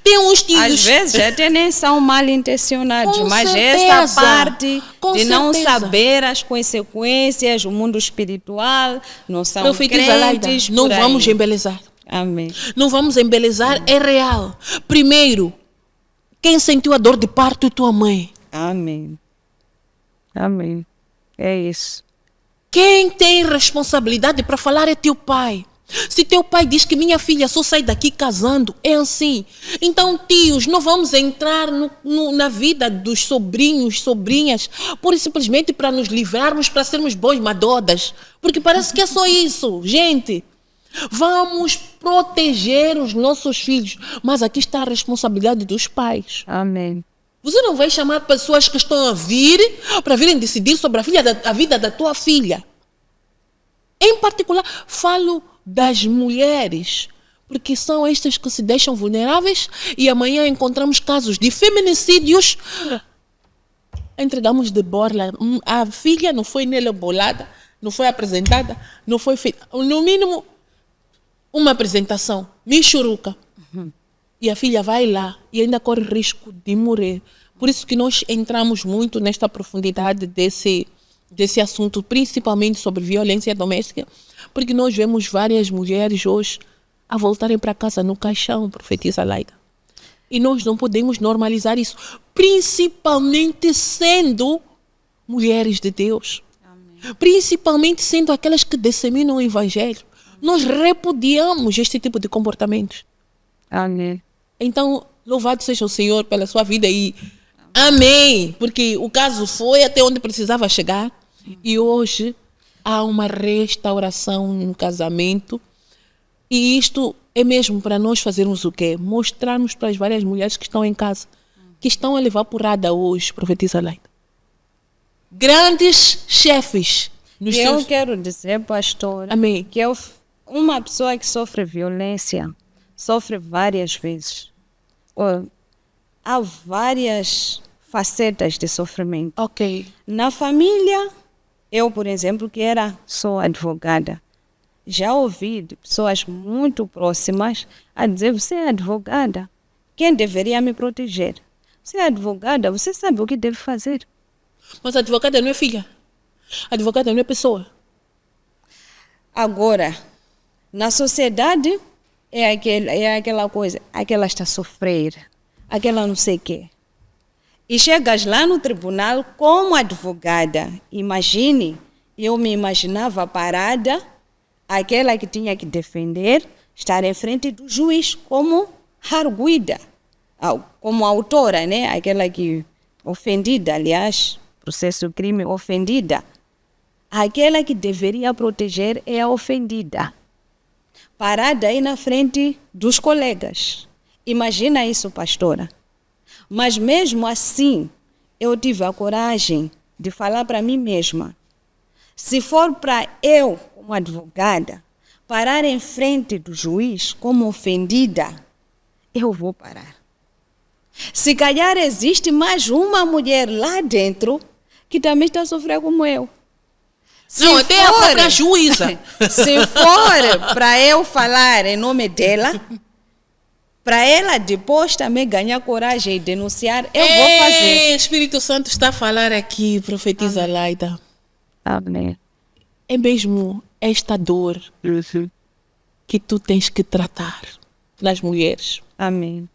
Tem uns tios. Às vezes até nem são mal intencionados, mas certeza, essa parte de não certeza. saber as consequências, o mundo espiritual, não são crentes. Não vamos embelezar. Amém. Não vamos embelezar, é real. Primeiro, quem sentiu a dor de parto é tua mãe. Amém. Amém. É isso. Quem tem responsabilidade para falar é teu pai. Se teu pai diz que minha filha só sai daqui casando, é assim. Então, tios, não vamos entrar na vida dos sobrinhos, sobrinhas, pura e simplesmente para nos livrarmos, para sermos bons madodas. Porque parece que é só isso, gente. Vamos proteger os nossos filhos. Mas aqui está a responsabilidade dos pais. Amém. Você não vai chamar pessoas que estão a vir para virem decidir sobre a vida da tua filha. Em particular, falo das mulheres, porque são estas que se deixam vulneráveis e amanhã encontramos casos de feminicídios. Entregamos de borla. A filha não foi nela bolada, não foi apresentada, não foi feita. No mínimo, uma apresentação, michuruca. E a filha vai lá e ainda corre risco de morrer. Por isso que nós entramos muito nesta profundidade desse assunto, principalmente sobre violência doméstica, porque nós vemos várias mulheres hoje a voltarem para casa no caixão, profetisa Laida. E nós não podemos normalizar isso, principalmente sendo mulheres de Deus. Amém. Principalmente sendo aquelas que disseminam o evangelho. Nós repudiamos este tipo de comportamentos. Amém. Então, louvado seja o Senhor pela sua vida e amém, porque o caso foi até onde precisava chegar e hoje há uma restauração no casamento. E isto é mesmo para nós fazermos o quê? Mostrarmos para as várias mulheres que estão em casa, que estão a levar porrada hoje, profetisa Laida. Grandes chefes. Eu quero dizer, pastor, amém, que uma pessoa que sofre violência sofre várias vezes. Há várias facetas de sofrimento. Ok. Na família, eu, por exemplo, que sou advogada, já ouvi de pessoas muito próximas a dizer: você é advogada, quem deveria me proteger? Você é advogada, você sabe o que deve fazer. Mas a advogada não é filha. A advogada não é pessoa. Agora, na sociedade, é aquela coisa, aquela está a sofrer, aquela não sei o quê. E chegas lá no tribunal como advogada. Imagine, eu me imaginava parada, aquela que tinha que defender, estar em frente do juiz como arguida, como autora, né? Aquela que ofendida, aliás, processo crime ofendida. Aquela que deveria proteger é a ofendida. Parada aí na frente dos colegas. Imagina isso, pastora. Mas mesmo assim, eu tive a coragem de falar para mim mesma: se for para eu, como advogada, parar em frente do juiz como ofendida, eu vou parar. Se calhar existe mais uma mulher lá dentro que também está a sofrer como eu. Não, até a própria juíza. Se for para eu falar em nome dela, para ela depois também ganhar coragem e denunciar, eu vou fazer. Espírito Santo está a falar aqui, profetisa Laida. Amém. É mesmo esta dor que tu tens que tratar nas mulheres. Amém.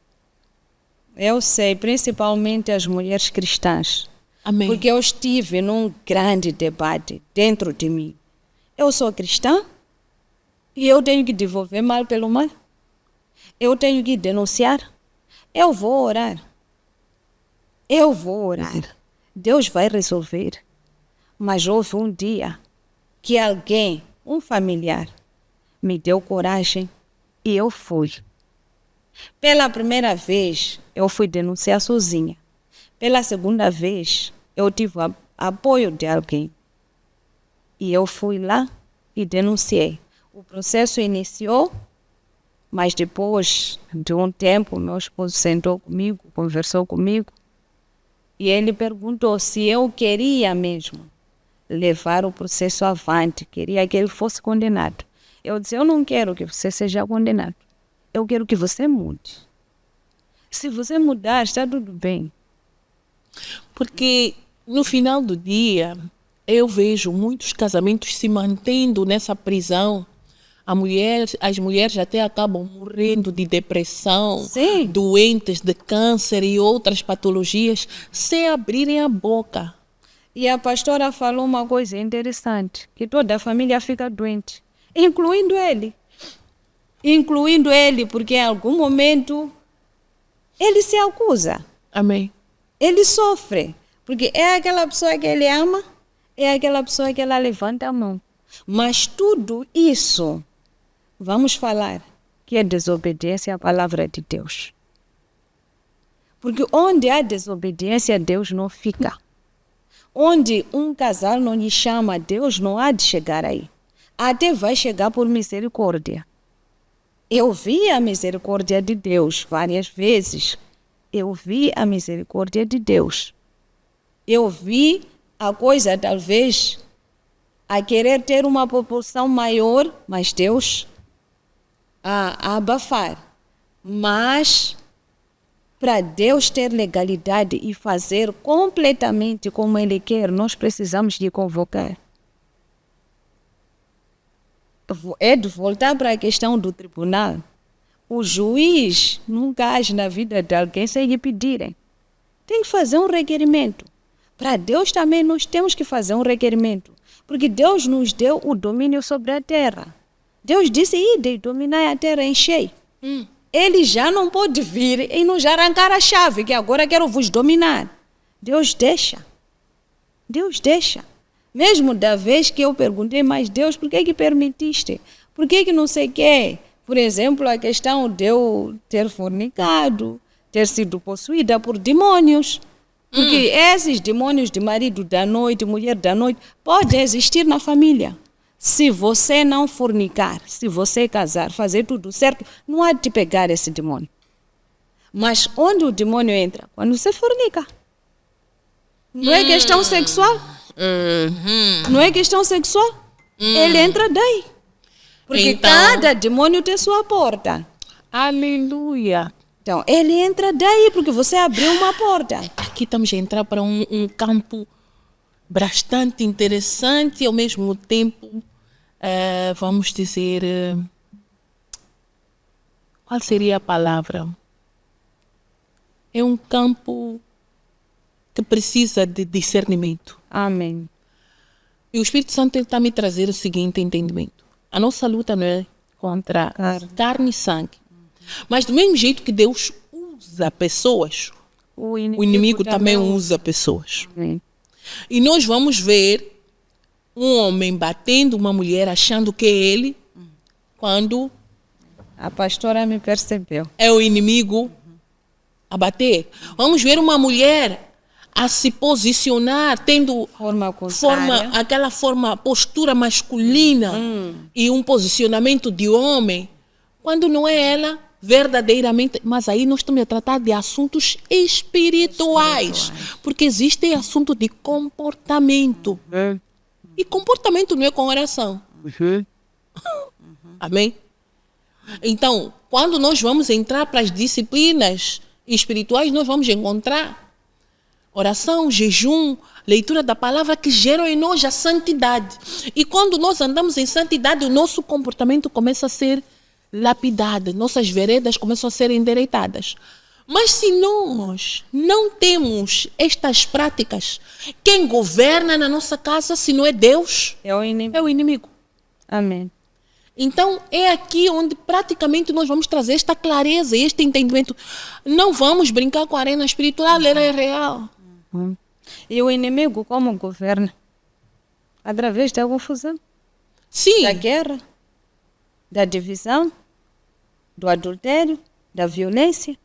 Eu sei, principalmente as mulheres cristãs. Amém. Porque eu estive num grande debate dentro de mim. Eu sou cristã e eu tenho que devolver mal pelo mal. Eu tenho que denunciar. Eu vou orar. Eu vou orar. Deus vai resolver. Mas houve um dia que alguém, um familiar, me deu coragem e eu fui. Pela primeira vez, eu fui denunciar sozinha. Pela segunda vez, eu tive apoio de alguém. E eu fui lá e denunciei. O processo iniciou, mas depois de um tempo, meu esposo sentou comigo, conversou comigo, e ele perguntou se eu queria mesmo levar o processo avante, queria que ele fosse condenado. Eu disse: eu não quero que você seja condenado. Eu quero que você mude. Se você mudar, está tudo bem. Porque no final do dia, eu vejo muitos casamentos se mantendo nessa prisão. As mulheres até acabam morrendo de depressão, Sim. Doentes de câncer e outras patologias, sem abrirem a boca. E a pastora falou uma coisa interessante, que toda a família fica doente, incluindo ele. Incluindo ele, porque em algum momento ele se acusa. Amém. Ele sofre, porque é aquela pessoa que ele ama, é aquela pessoa que ela levanta a mão. Mas tudo isso, vamos falar, que é desobediência à palavra de Deus. Porque onde há desobediência, Deus não fica. Onde um casal não lhe chama, Deus não há de chegar aí. Até vai chegar por misericórdia. Eu vi a misericórdia de Deus várias vezes. Eu vi a misericórdia de Deus. Eu vi a coisa, talvez, a querer ter uma proporção maior, mas Deus a abafar. Mas, para Deus ter legalidade e fazer completamente como Ele quer, nós precisamos de convocar. É de voltar para a questão do tribunal. O juiz nunca age na vida de alguém sem lhe pedirem. Tem que fazer um requerimento. Para Deus também nós temos que fazer um requerimento. Porque Deus nos deu o domínio sobre a terra. Deus disse, ide, dominai a terra, enchei. Ele já não pode vir e nos arrancar a chave, que agora quero vos dominar. Deus deixa. Deus deixa. Mesmo da vez que eu perguntei, mas Deus, por que permitiste? Por que não sei o quê? Por exemplo, a questão de eu ter fornicado, ter sido possuída por demônios. Porque esses demônios de marido da noite, mulher da noite, podem existir na família. Se você não fornicar, se você casar, fazer tudo certo, não há de pegar esse demônio. Mas onde o demônio entra? Quando você fornica. Não é questão sexual? Não é questão sexual? Ele entra daí. Porque Então, cada demônio tem sua porta. aleluia. Então, ele entra daí porque você abriu uma porta. Aqui estamos a entrar para um campo bastante interessante e ao mesmo tempo, vamos dizer, qual seria a palavra? É um campo que precisa de discernimento. Amém. E o Espírito Santo está me trazer o seguinte entendimento. A nossa luta não é contra carne e sangue. Mas do mesmo jeito que Deus usa pessoas, o inimigo também usa pessoas. Amém. E nós vamos ver um homem batendo uma mulher achando que é ele, quando A pastora me percebeu. é o inimigo a bater. Vamos ver uma mulher a se posicionar, tendo aquela postura masculina e um posicionamento de homem, quando não é ela verdadeiramente. Mas aí nós estamos a tratar de assuntos espirituais. Porque existe assunto de comportamento. E comportamento não é com oração. Amém? Então, quando nós vamos entrar para as disciplinas espirituais, nós vamos encontrar oração, jejum, leitura da palavra que geram em nós a santidade. E quando nós andamos em santidade, o nosso comportamento começa a ser lapidado, nossas veredas começam a ser endireitadas. Mas se nós não temos estas práticas, quem governa na nossa casa, se não é Deus, É o inimigo. é o inimigo. Amém. Então, é aqui onde praticamente nós vamos trazer esta clareza, este entendimento. Não vamos brincar com a arena espiritual, ela é real. E o inimigo como governa? Através da confusão, Sim, da guerra, da divisão, do adultério, da violência.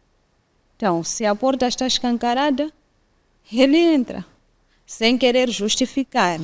Então, se a porta está escancarada, ele entra, sem querer justificar.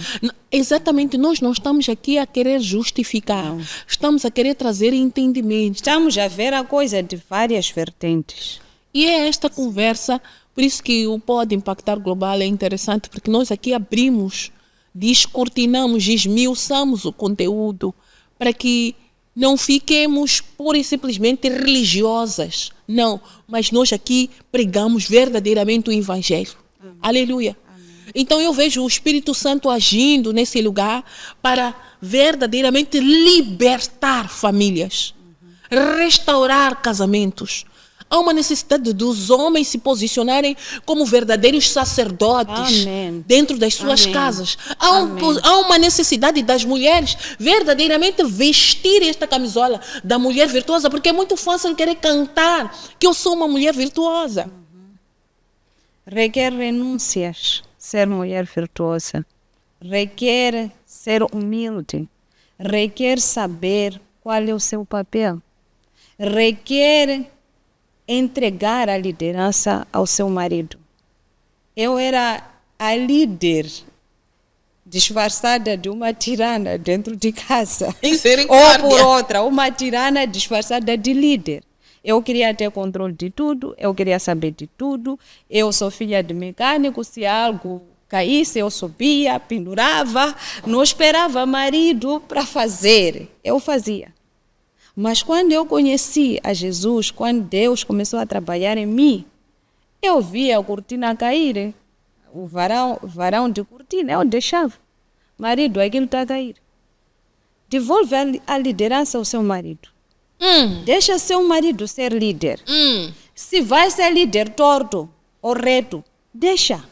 exatamente, nós não estamos aqui a querer justificar. Estamos a querer trazer entendimento. Estamos a ver a coisa de várias vertentes. E é esta conversa, por isso que o Pode Impactar Global é interessante, porque nós aqui abrimos, descortinamos, esmiuçamos o conteúdo para que não fiquemos pura e simplesmente religiosas. Não, mas nós aqui pregamos verdadeiramente o Evangelho. Amém. Aleluia. Amém. Então eu vejo o Espírito Santo agindo nesse lugar para verdadeiramente libertar famílias, restaurar casamentos. Há uma necessidade dos homens se posicionarem como verdadeiros sacerdotes. Amém. Dentro das suas casas. Há uma necessidade das mulheres verdadeiramente vestirem esta camisola da mulher virtuosa, porque é muito fácil querer cantar que eu sou uma mulher virtuosa. Requer renúncias, ser mulher virtuosa. Requer ser humilde. Requer saber qual é o seu papel. Requer entregar a liderança ao seu marido. Eu era a líder disfarçada de uma tirana dentro de casa. Ou por outra, uma tirana disfarçada de líder. Eu queria ter controle de tudo, eu queria saber de tudo. Eu sou filha de mecânico, se algo caísse, eu subia, pendurava, não esperava marido para fazer. Eu fazia. Mas quando eu conheci a Jesus, quando Deus começou a trabalhar em mim, eu via a cortina cair, o varão de cortina, eu deixava. Marido, aquilo está a cair. Devolve a liderança ao seu marido. Deixa seu marido ser líder. Se vai ser líder torto ou reto, deixa.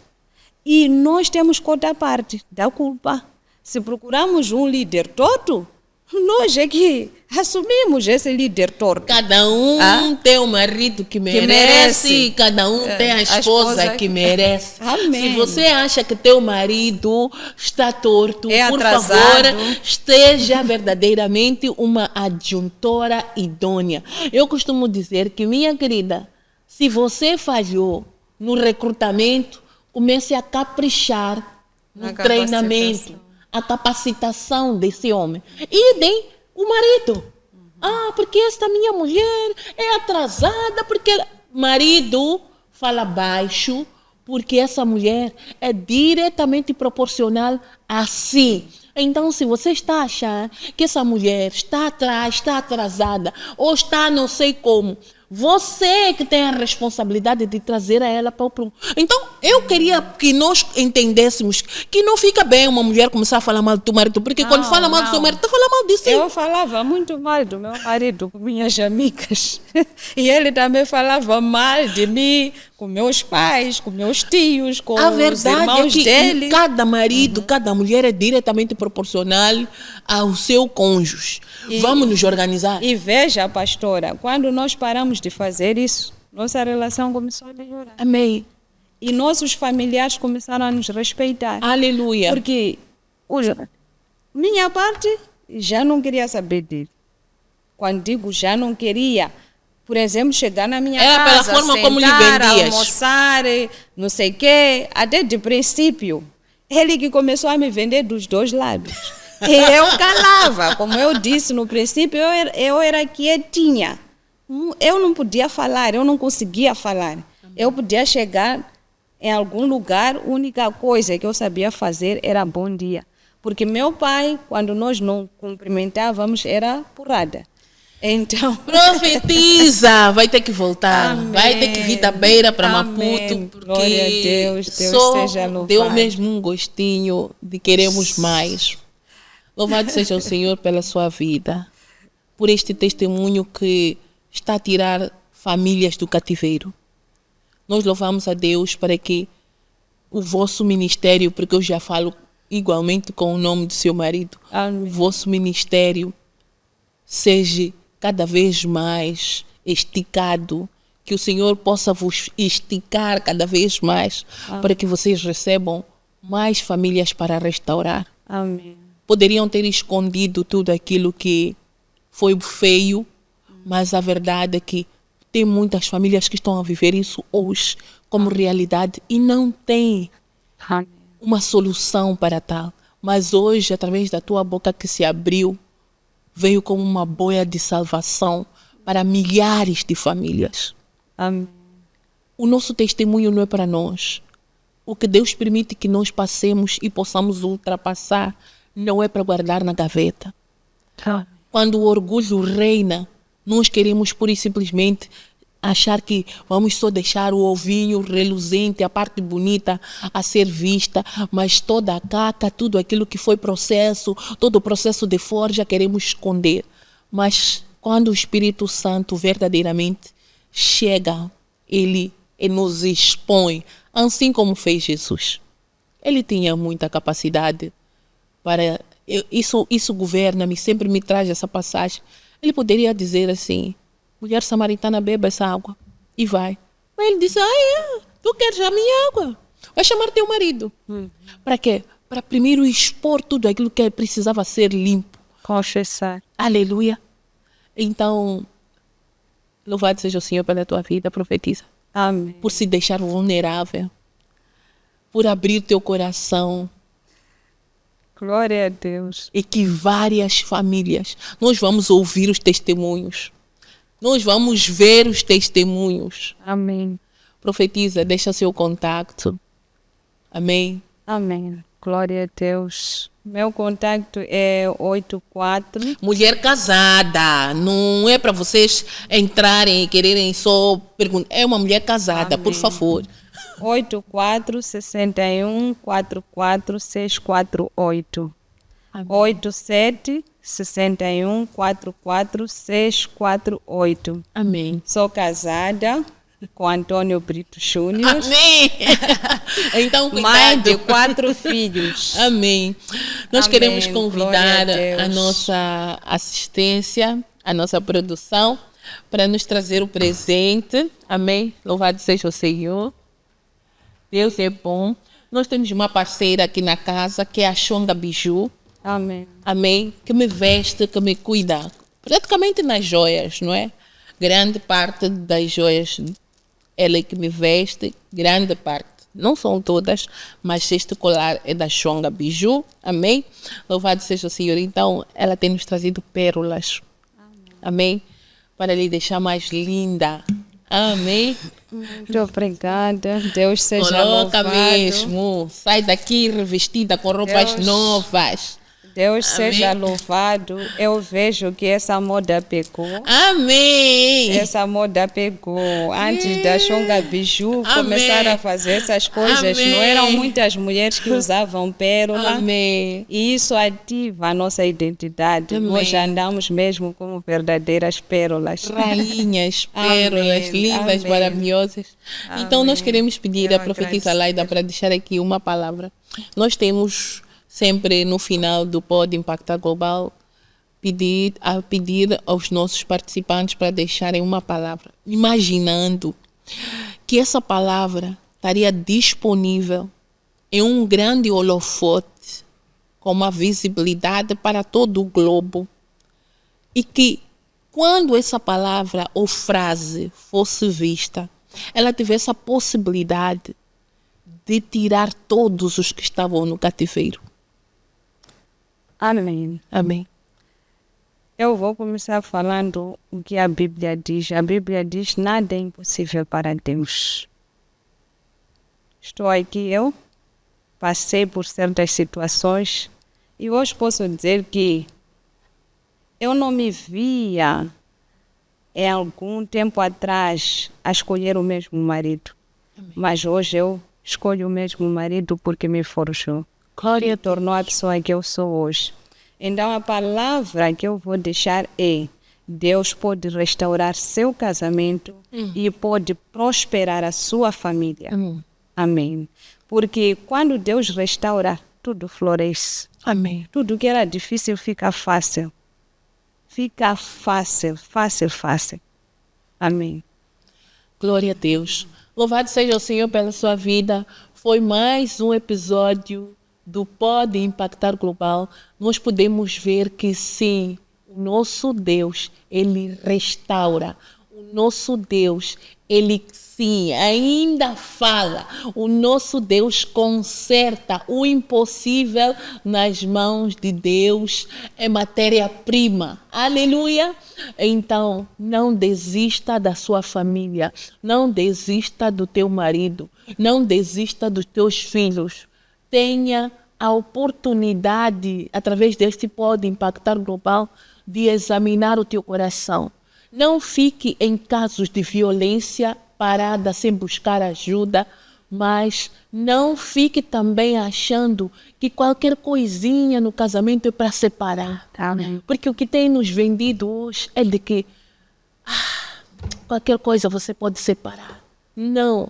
E nós temos outra parte da culpa. Se procuramos um líder torto, nós é que assumimos esse líder torto. Cada um tem o marido que merece, cada um tem a esposa que merece. Amém. Se você acha que teu marido está torto, por atrasado, favor, esteja verdadeiramente uma adjuntora idônea. Eu costumo dizer que, minha querida, se você falhou no recrutamento, comece a caprichar no treinamento, a capacitação desse homem. Idem o marido. Porque esta minha mulher é atrasada, porque... Marido, fala baixo, porque essa mulher é diretamente proporcional a si. Então, se você está a achar que essa mulher está atrás, está atrasada, ou está não sei como, você é que tem a responsabilidade de trazer a ela para o prumo. Então, eu queria que nós entendêssemos que não fica bem uma mulher começar a falar mal do marido, porque quando fala mal do seu marido, está falando mal de si. Eu falava muito mal do meu marido com minhas amigas. E ele também falava mal de mim com meus pais, com meus tios, com os irmãos dele. Cada marido, cada mulher é diretamente proporcional ao seu cônjuge. Vamos nos organizar. E veja, pastora, quando nós paramos de fazer isso, nossa relação começou a melhorar. Amém. E nossos familiares começaram a nos respeitar. Aleluia. Porque minha parte já não queria saber dele. Quando digo já não queria, por exemplo, chegar na minha casa, pela forma sentar, como lhe vendias, almoçar, não sei o quê. Até de princípio, ele que começou a me vender dos dois lados. E eu calava, como eu disse no princípio, eu era quietinha. Eu não podia falar, eu não conseguia falar. Eu podia chegar em algum lugar, a única coisa que eu sabia fazer era bom dia. Porque meu pai, quando nós não cumprimentávamos, era porrada. Então... Profetiza! Vai ter que voltar. Amém. Vai ter que vir da beira para Amém. Maputo. Porque glória a Deus, Deus só seja louvado. deu mesmo um gostinho de queremos mais. Louvado seja o Senhor pela sua vida, por este testemunho que está a tirar famílias do cativeiro. Nós louvamos a Deus para que o vosso ministério, porque eu já falo igualmente com o nome do seu marido, Amém. o vosso ministério seja cada vez mais esticado, que o Senhor possa vos esticar cada vez mais, para que vocês recebam mais famílias para restaurar. Amém. Poderiam ter escondido tudo aquilo que foi feio, mas a verdade é que tem muitas famílias que estão a viver isso hoje como realidade e não tem uma solução para tal. Mas hoje, através da tua boca que se abriu, veio como uma boia de salvação para milhares de famílias. Amém. O nosso testemunho não é para nós. O que Deus permite que nós passemos e possamos ultrapassar não é para guardar na gaveta. Quando o orgulho reina, nós queremos pura e simplesmente achar que vamos só deixar o ovinho reluzente, a parte bonita a ser vista, mas toda a caca, tudo aquilo que foi processo, todo o processo de forja queremos esconder. Mas quando o Espírito Santo verdadeiramente chega, ele nos expõe, assim como fez Jesus. Ele tinha muita capacidade para... Isso governa-me, sempre me traz essa passagem. Ele poderia dizer assim: mulher samaritana, beba essa água. E vai. Mas ele disse: tu queres a minha água? Vai chamar teu marido. Para quê? Para primeiro expor tudo aquilo que precisava ser limpo. Confessar. Aleluia. Então, Louvado seja o Senhor pela tua vida, profetiza. Amém. Por se deixar vulnerável. Por abrir teu coração. Glória a Deus. E que várias famílias, nós vamos ouvir os testemunhos. Nós vamos ver os testemunhos. Amém. Profetiza, deixa seu contato. Amém. Amém. Glória a Deus. Meu contato é 84. Mulher casada, não é para vocês entrarem e quererem só perguntar. É uma mulher casada, Amém. por favor. 84 61 44 648. 87 61 44 648. Amém. Sou casada com Antônio Brito Júnior. Amém. Então, Mãe cuidado. de 4 filhos. Amém. Nós Amém. queremos convidar Glória a Deus. a nossa assistência, a nossa produção, para nos trazer o presente. Amém. Louvado seja o Senhor. Deus é bom. Nós temos uma parceira aqui na casa, que é a Xonga Biju. Amém. Amém. Que me veste, que me cuida. Praticamente nas joias, não é? Grande parte das joias, ela é que me veste. Grande parte. Não são todas, mas este colar é da Xonga Biju. Amém. Louvado seja o Senhor. Então, ela tem nos trazido pérolas. Amém. Para lhe deixar mais linda. Amém. Muito obrigada. Deus seja Coloca louvado. mesmo. Sai daqui revestida com roupas Deus. novas. Deus Amém. seja louvado. Eu vejo que essa moda pegou. Amém. Essa moda pegou. Antes da Xonga Biju Amém. começaram a fazer essas coisas. Amém. Não eram muitas mulheres que usavam pérola. Amém. E isso ativa a nossa identidade. Amém. Nós andamos mesmo como verdadeiras pérolas. Rainhas, pérolas, Amém. lindas, Amém. maravilhosas. Então, nós Amém. queremos pedir Eu à profetisa agradeço. Laida para deixar aqui uma palavra. Nós temos sempre no final do Pode Impactar Global pedir aos nossos participantes para deixarem uma palavra, imaginando que essa palavra estaria disponível em um grande holofote com uma visibilidade para todo o globo e que quando essa palavra ou frase fosse vista, ela tivesse a possibilidade de tirar todos os que estavam no cativeiro. Amém. Amém. Eu vou começar falando o que a Bíblia diz. A Bíblia diz: nada é impossível para Deus. Estou aqui, eu passei por certas situações e hoje posso dizer que eu não me via em algum tempo atrás a escolher o mesmo marido. Amém. Mas hoje eu escolho o mesmo marido porque me forjou. Glória a Deus. Tornou a pessoa que eu sou hoje. Então a palavra que eu vou deixar é: Deus pode restaurar seu casamento e pode prosperar a sua família. Amém. Amém. Porque quando Deus restaura, tudo floresce. Amém. Tudo que era difícil fica fácil. Fica fácil, fácil, fácil. Amém. Glória a Deus. Louvado seja o Senhor pela sua vida. Foi mais um episódio do Pode Impactar Global. Nós podemos ver que sim, o nosso Deus, Ele restaura. O nosso Deus, Ele sim, ainda fala. O nosso Deus conserta o impossível nas mãos de Deus. É matéria-prima. Aleluia! Então, não desista da sua família. Não desista do teu marido. Não desista dos teus filhos. Tenha a oportunidade, através deste Pode Impactar Global, de examinar o teu coração. Não fique em casos de violência parada sem buscar ajuda, mas não fique também achando que qualquer coisinha no casamento é para separar. Amém. Porque o que tem nos vendido hoje é de que qualquer coisa você pode separar. Não.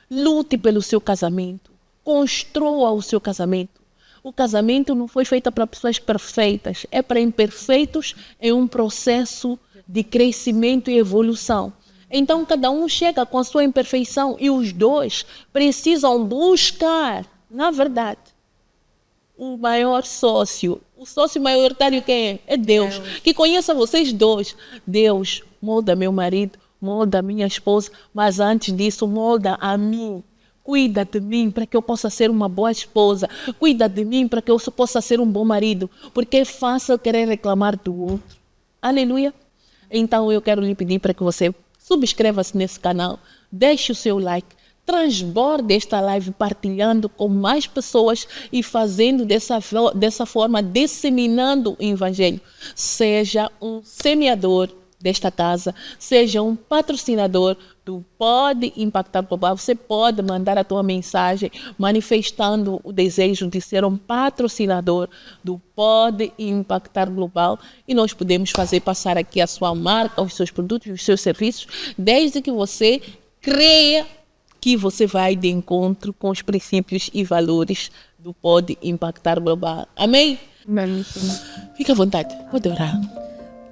Lute pelo seu casamento. Construa o seu casamento. O casamento não foi feito para pessoas perfeitas, é para imperfeitos em um processo de crescimento e evolução. Então, cada um chega com a sua imperfeição e os dois precisam buscar, na verdade, o maior sócio. O sócio maioritário quem é? É Deus. Que conheça vocês dois. Deus, molda meu marido, molda a minha esposa, mas antes disso, molda a mim. Cuida de mim para que eu possa ser uma boa esposa. Cuida de mim para que eu possa ser um bom marido. Porque é fácil querer reclamar do outro. Aleluia. Então eu quero lhe pedir para que você subscreva-se nesse canal, deixe o seu like, transborde esta live partilhando com mais pessoas e fazendo dessa forma, disseminando o Evangelho. Seja um semeador desta casa, seja um patrocinador do Pode Impactar Global. Você pode mandar a tua mensagem manifestando o desejo de ser um patrocinador do Pode Impactar Global e nós podemos fazer passar aqui a sua marca, os seus produtos, os seus serviços, desde que você creia que você vai de encontro com os princípios e valores do Pode Impactar Global. Amém? Amém. Fica à vontade, pode orar.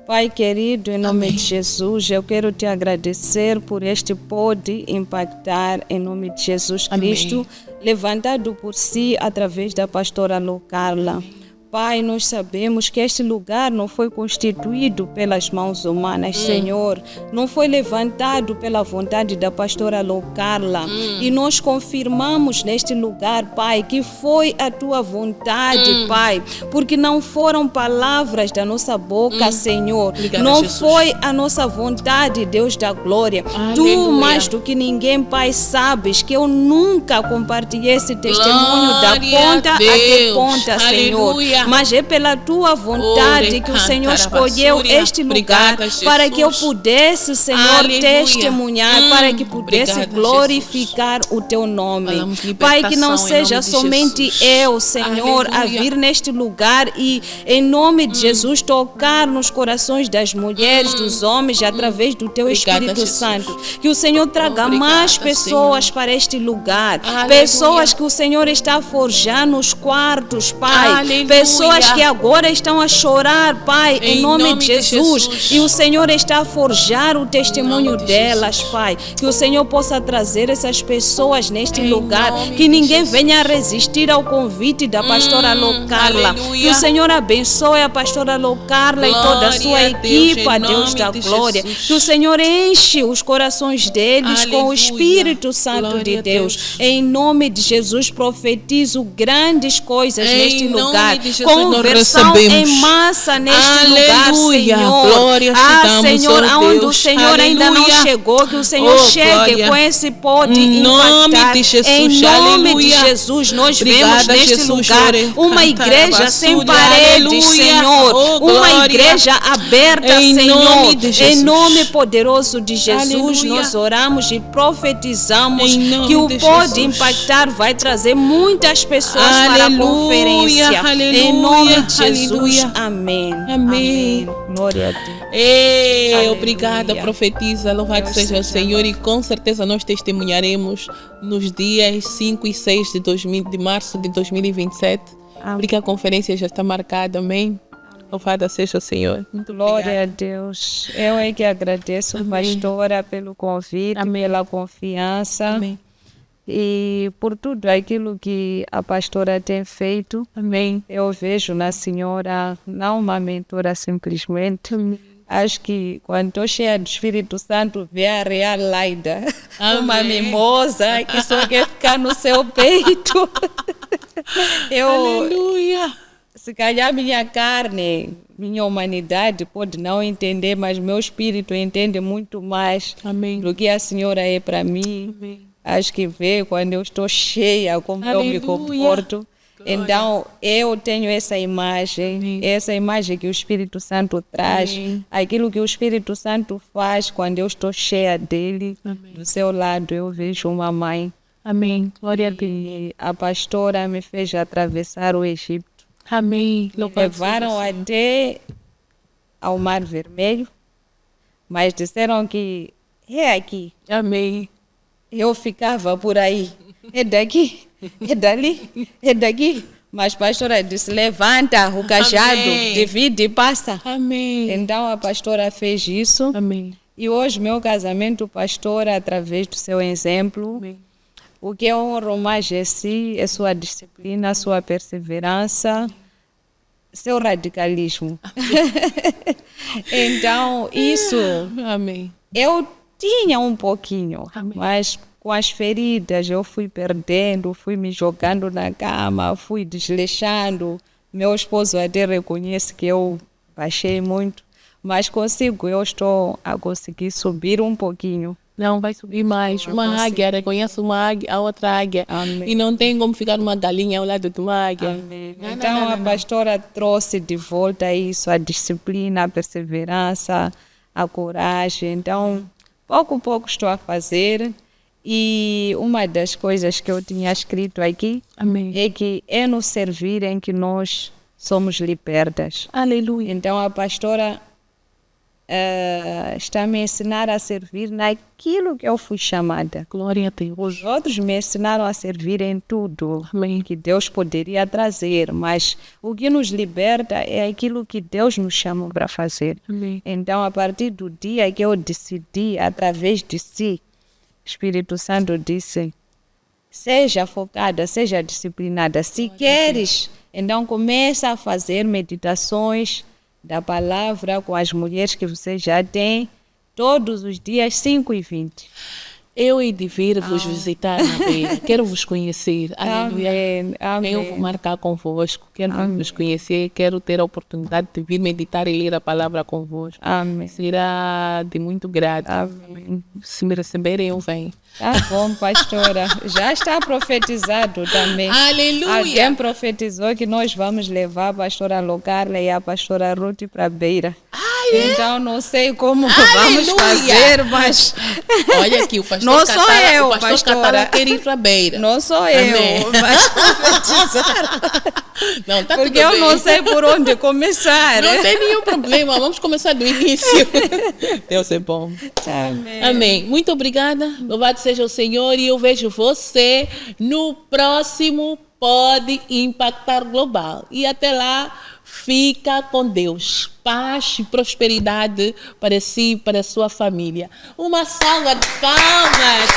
Pai querido, em nome Amém. de Jesus, eu quero te agradecer por este Pode Impactar, em nome de Jesus Cristo, levantado por si através da pastora Lu Carla. Pai, nós sabemos que este lugar não foi constituído pelas mãos humanas, Senhor. Não foi levantado pela vontade da pastora Lu Carla. E nós confirmamos neste lugar, Pai, que foi a tua vontade, Pai. Porque não foram palavras da nossa boca, Senhor. Obrigada, não Jesus. foi a nossa vontade, Deus da glória. Aleluia. Tu, mais do que ninguém, Pai, sabes que eu nunca compartilhei esse testemunho da Glória ponta a até Deus. ponta, Senhor. Aleluia. Mas é pela tua vontade que o Senhor escolheu este lugar para que eu pudesse, Senhor, Aleluia. testemunhar, para que pudesse Obrigada, glorificar o teu nome. Falamos Pai, que não libertação em seja nome de somente Jesus. eu, Senhor, a Aleluia. vir neste lugar e, em nome de Jesus, tocar nos corações das mulheres, dos homens, através do teu Obrigada, Espírito Jesus. Santo. Que o Senhor traga Obrigada, mais pessoas Senhor. para este lugar. Aleluia. Pessoas que o Senhor está a forjar nos quartos, Pai. Aleluia. Pessoas que agora estão a chorar, Pai, em nome de Jesus. E o Senhor está a forjar o testemunho de delas, Jesus. Pai. Que o Senhor possa trazer essas pessoas neste Em lugar. nome Que de ninguém Jesus. venha a resistir ao convite da pastora Lu Carla. Aleluia. Que o Senhor abençoe a pastora Lu Carla e toda a sua Glória a Deus, equipa, em Deus nome da de glória. Jesus. Que o Senhor enche os corações deles com o Aleluia. Espírito Santo Glória de a Deus. Deus. Em nome de Jesus, profetizo grandes coisas Em neste nome lugar. de Jesus, nós Conversão em recebemos. massa neste Aleluia. lugar, Senhor. Glória te damos, Senhor, ó aonde Deus. o Senhor ainda não Aleluia. chegou, que o Senhor Oh, chegue glória. com esse Pode Em nome Impactar. de Jesus. Em nome Aleluia. de Jesus, nós Obrigada, vemos neste Jesus. lugar Ore, uma cantar, igreja sem basura. paredes, Aleluia. Senhor. Oh, Uma glória. igreja aberta, Em Senhor. nome de Em Jesus. nome poderoso de Jesus, Aleluia. nós oramos e profetizamos Em nome que o de Pode Jesus. Impactar vai trazer muitas pessoas para a Aleluia, conferência. aleluia, Em nome de Jesus, aleluia. amém. Amém. Glória a Deus. Ei, Aleluia. obrigada, profetiza. Louvado Deus seja o seja Senhor. E com certeza nós testemunharemos nos dias 5 e 6 de março de 2027. Amém. Porque a conferência já está marcada. Amém. Louvada seja o Senhor. Muito Glória a Deus. Eu é que agradeço, Amém. pastora, pelo convite, Amém. pela confiança Amém. e por tudo aquilo que a pastora tem feito. Amém. Eu vejo na senhora não uma mentora simplesmente. Acho que quando estou cheia do Espírito Santo, vê a real Laida. Uma Amém. mimosa que só quer ficar no seu peito. Aleluia. Se calhar minha carne, minha humanidade pode não entender, mas meu espírito entende muito mais Amém. do que a senhora é para mim. Amém. Acho que vê quando eu estou cheia, como eu me Aleluia. comporto. Glória. Então, eu tenho essa imagem, Amém. essa imagem que o Espírito Santo traz, Amém. aquilo que o Espírito Santo faz quando eu estou cheia dele. Amém. Do seu lado, eu vejo uma mãe. Amém. Glória a Deus. E a pastora me fez atravessar o Egito. Amém. Me Louvado seja levaram o Senhor. até ao Mar Vermelho, mas disseram que é aqui. Amém. Eu ficava por aí. É daqui, é dali, é daqui. Mas a pastora disse, levanta o cajado, Amém. divide e passa. Amém. Então a pastora fez isso. Amém. E hoje meu casamento, pastora, através do seu exemplo, Amém. o que eu honro mais é si, é sua disciplina, sua perseverança, seu radicalismo. Então, isso, Amém. eu tinha um pouquinho, Amém. mas com as feridas eu fui perdendo, fui me jogando na cama, fui desleixando. Meu esposo até reconhece que eu baixei muito, mas eu estou a conseguir subir um pouquinho. Não, vai subir mais. Uma águia, reconhece uma águia, a outra águia. Amém. E não tem como ficar uma galinha ao lado de uma águia. Amém. Não, Então não, não, a não. pastora trouxe de volta isso, a disciplina, a perseverança, a coragem. Então, pouco a pouco estou a fazer. E uma das coisas que eu tinha escrito aqui Amém. é que é no servir em que nós somos libertas. Aleluia. Então a pastora está a me ensinar a servir naquilo que eu fui chamada. Glória a Deus. Os outros me ensinaram a servir em tudo Amém. que Deus poderia trazer, mas o que nos liberta é aquilo que Deus nos chama para fazer. Amém. Então, a partir do dia que eu decidi, através de si, Espírito Santo disse, seja focada, seja disciplinada. Se queres, então começa a fazer meditações da palavra com as mulheres que você já tem, todos os dias, 5h20. Eu hei de vir vos visitar na beira. Quero vos conhecer. Aleluia. Amém. Amém. Eu vou marcar convosco. Quero Amém. vos conhecer. Quero ter a oportunidade de vir meditar e ler a palavra convosco. Amém. Será de muito grado. Amém. Se me receberem, eu venho. Tá bom, pastora. Já está profetizado também. Aleluia. Alguém profetizou que nós vamos levar a pastora Locarla e a pastora Ruth para a beira. Então, não sei como vamos fazer, mas... Olha aqui, o pastor Não sou Catala, eu, o pastor pastora. Catala quer ir para a beira. Não sou Amém. eu, mas profetizaram. Não, tá Porque tudo eu bem. não sei por onde começar. Não tem nenhum problema, vamos começar do início. Deus é bom. Amém. Amém. Muito obrigada. Louvado seja o Senhor. E eu vejo você no próximo Pode Impactar Global. E até lá, fica com Deus. Paz e prosperidade para si e para a sua família. Uma salva de palmas.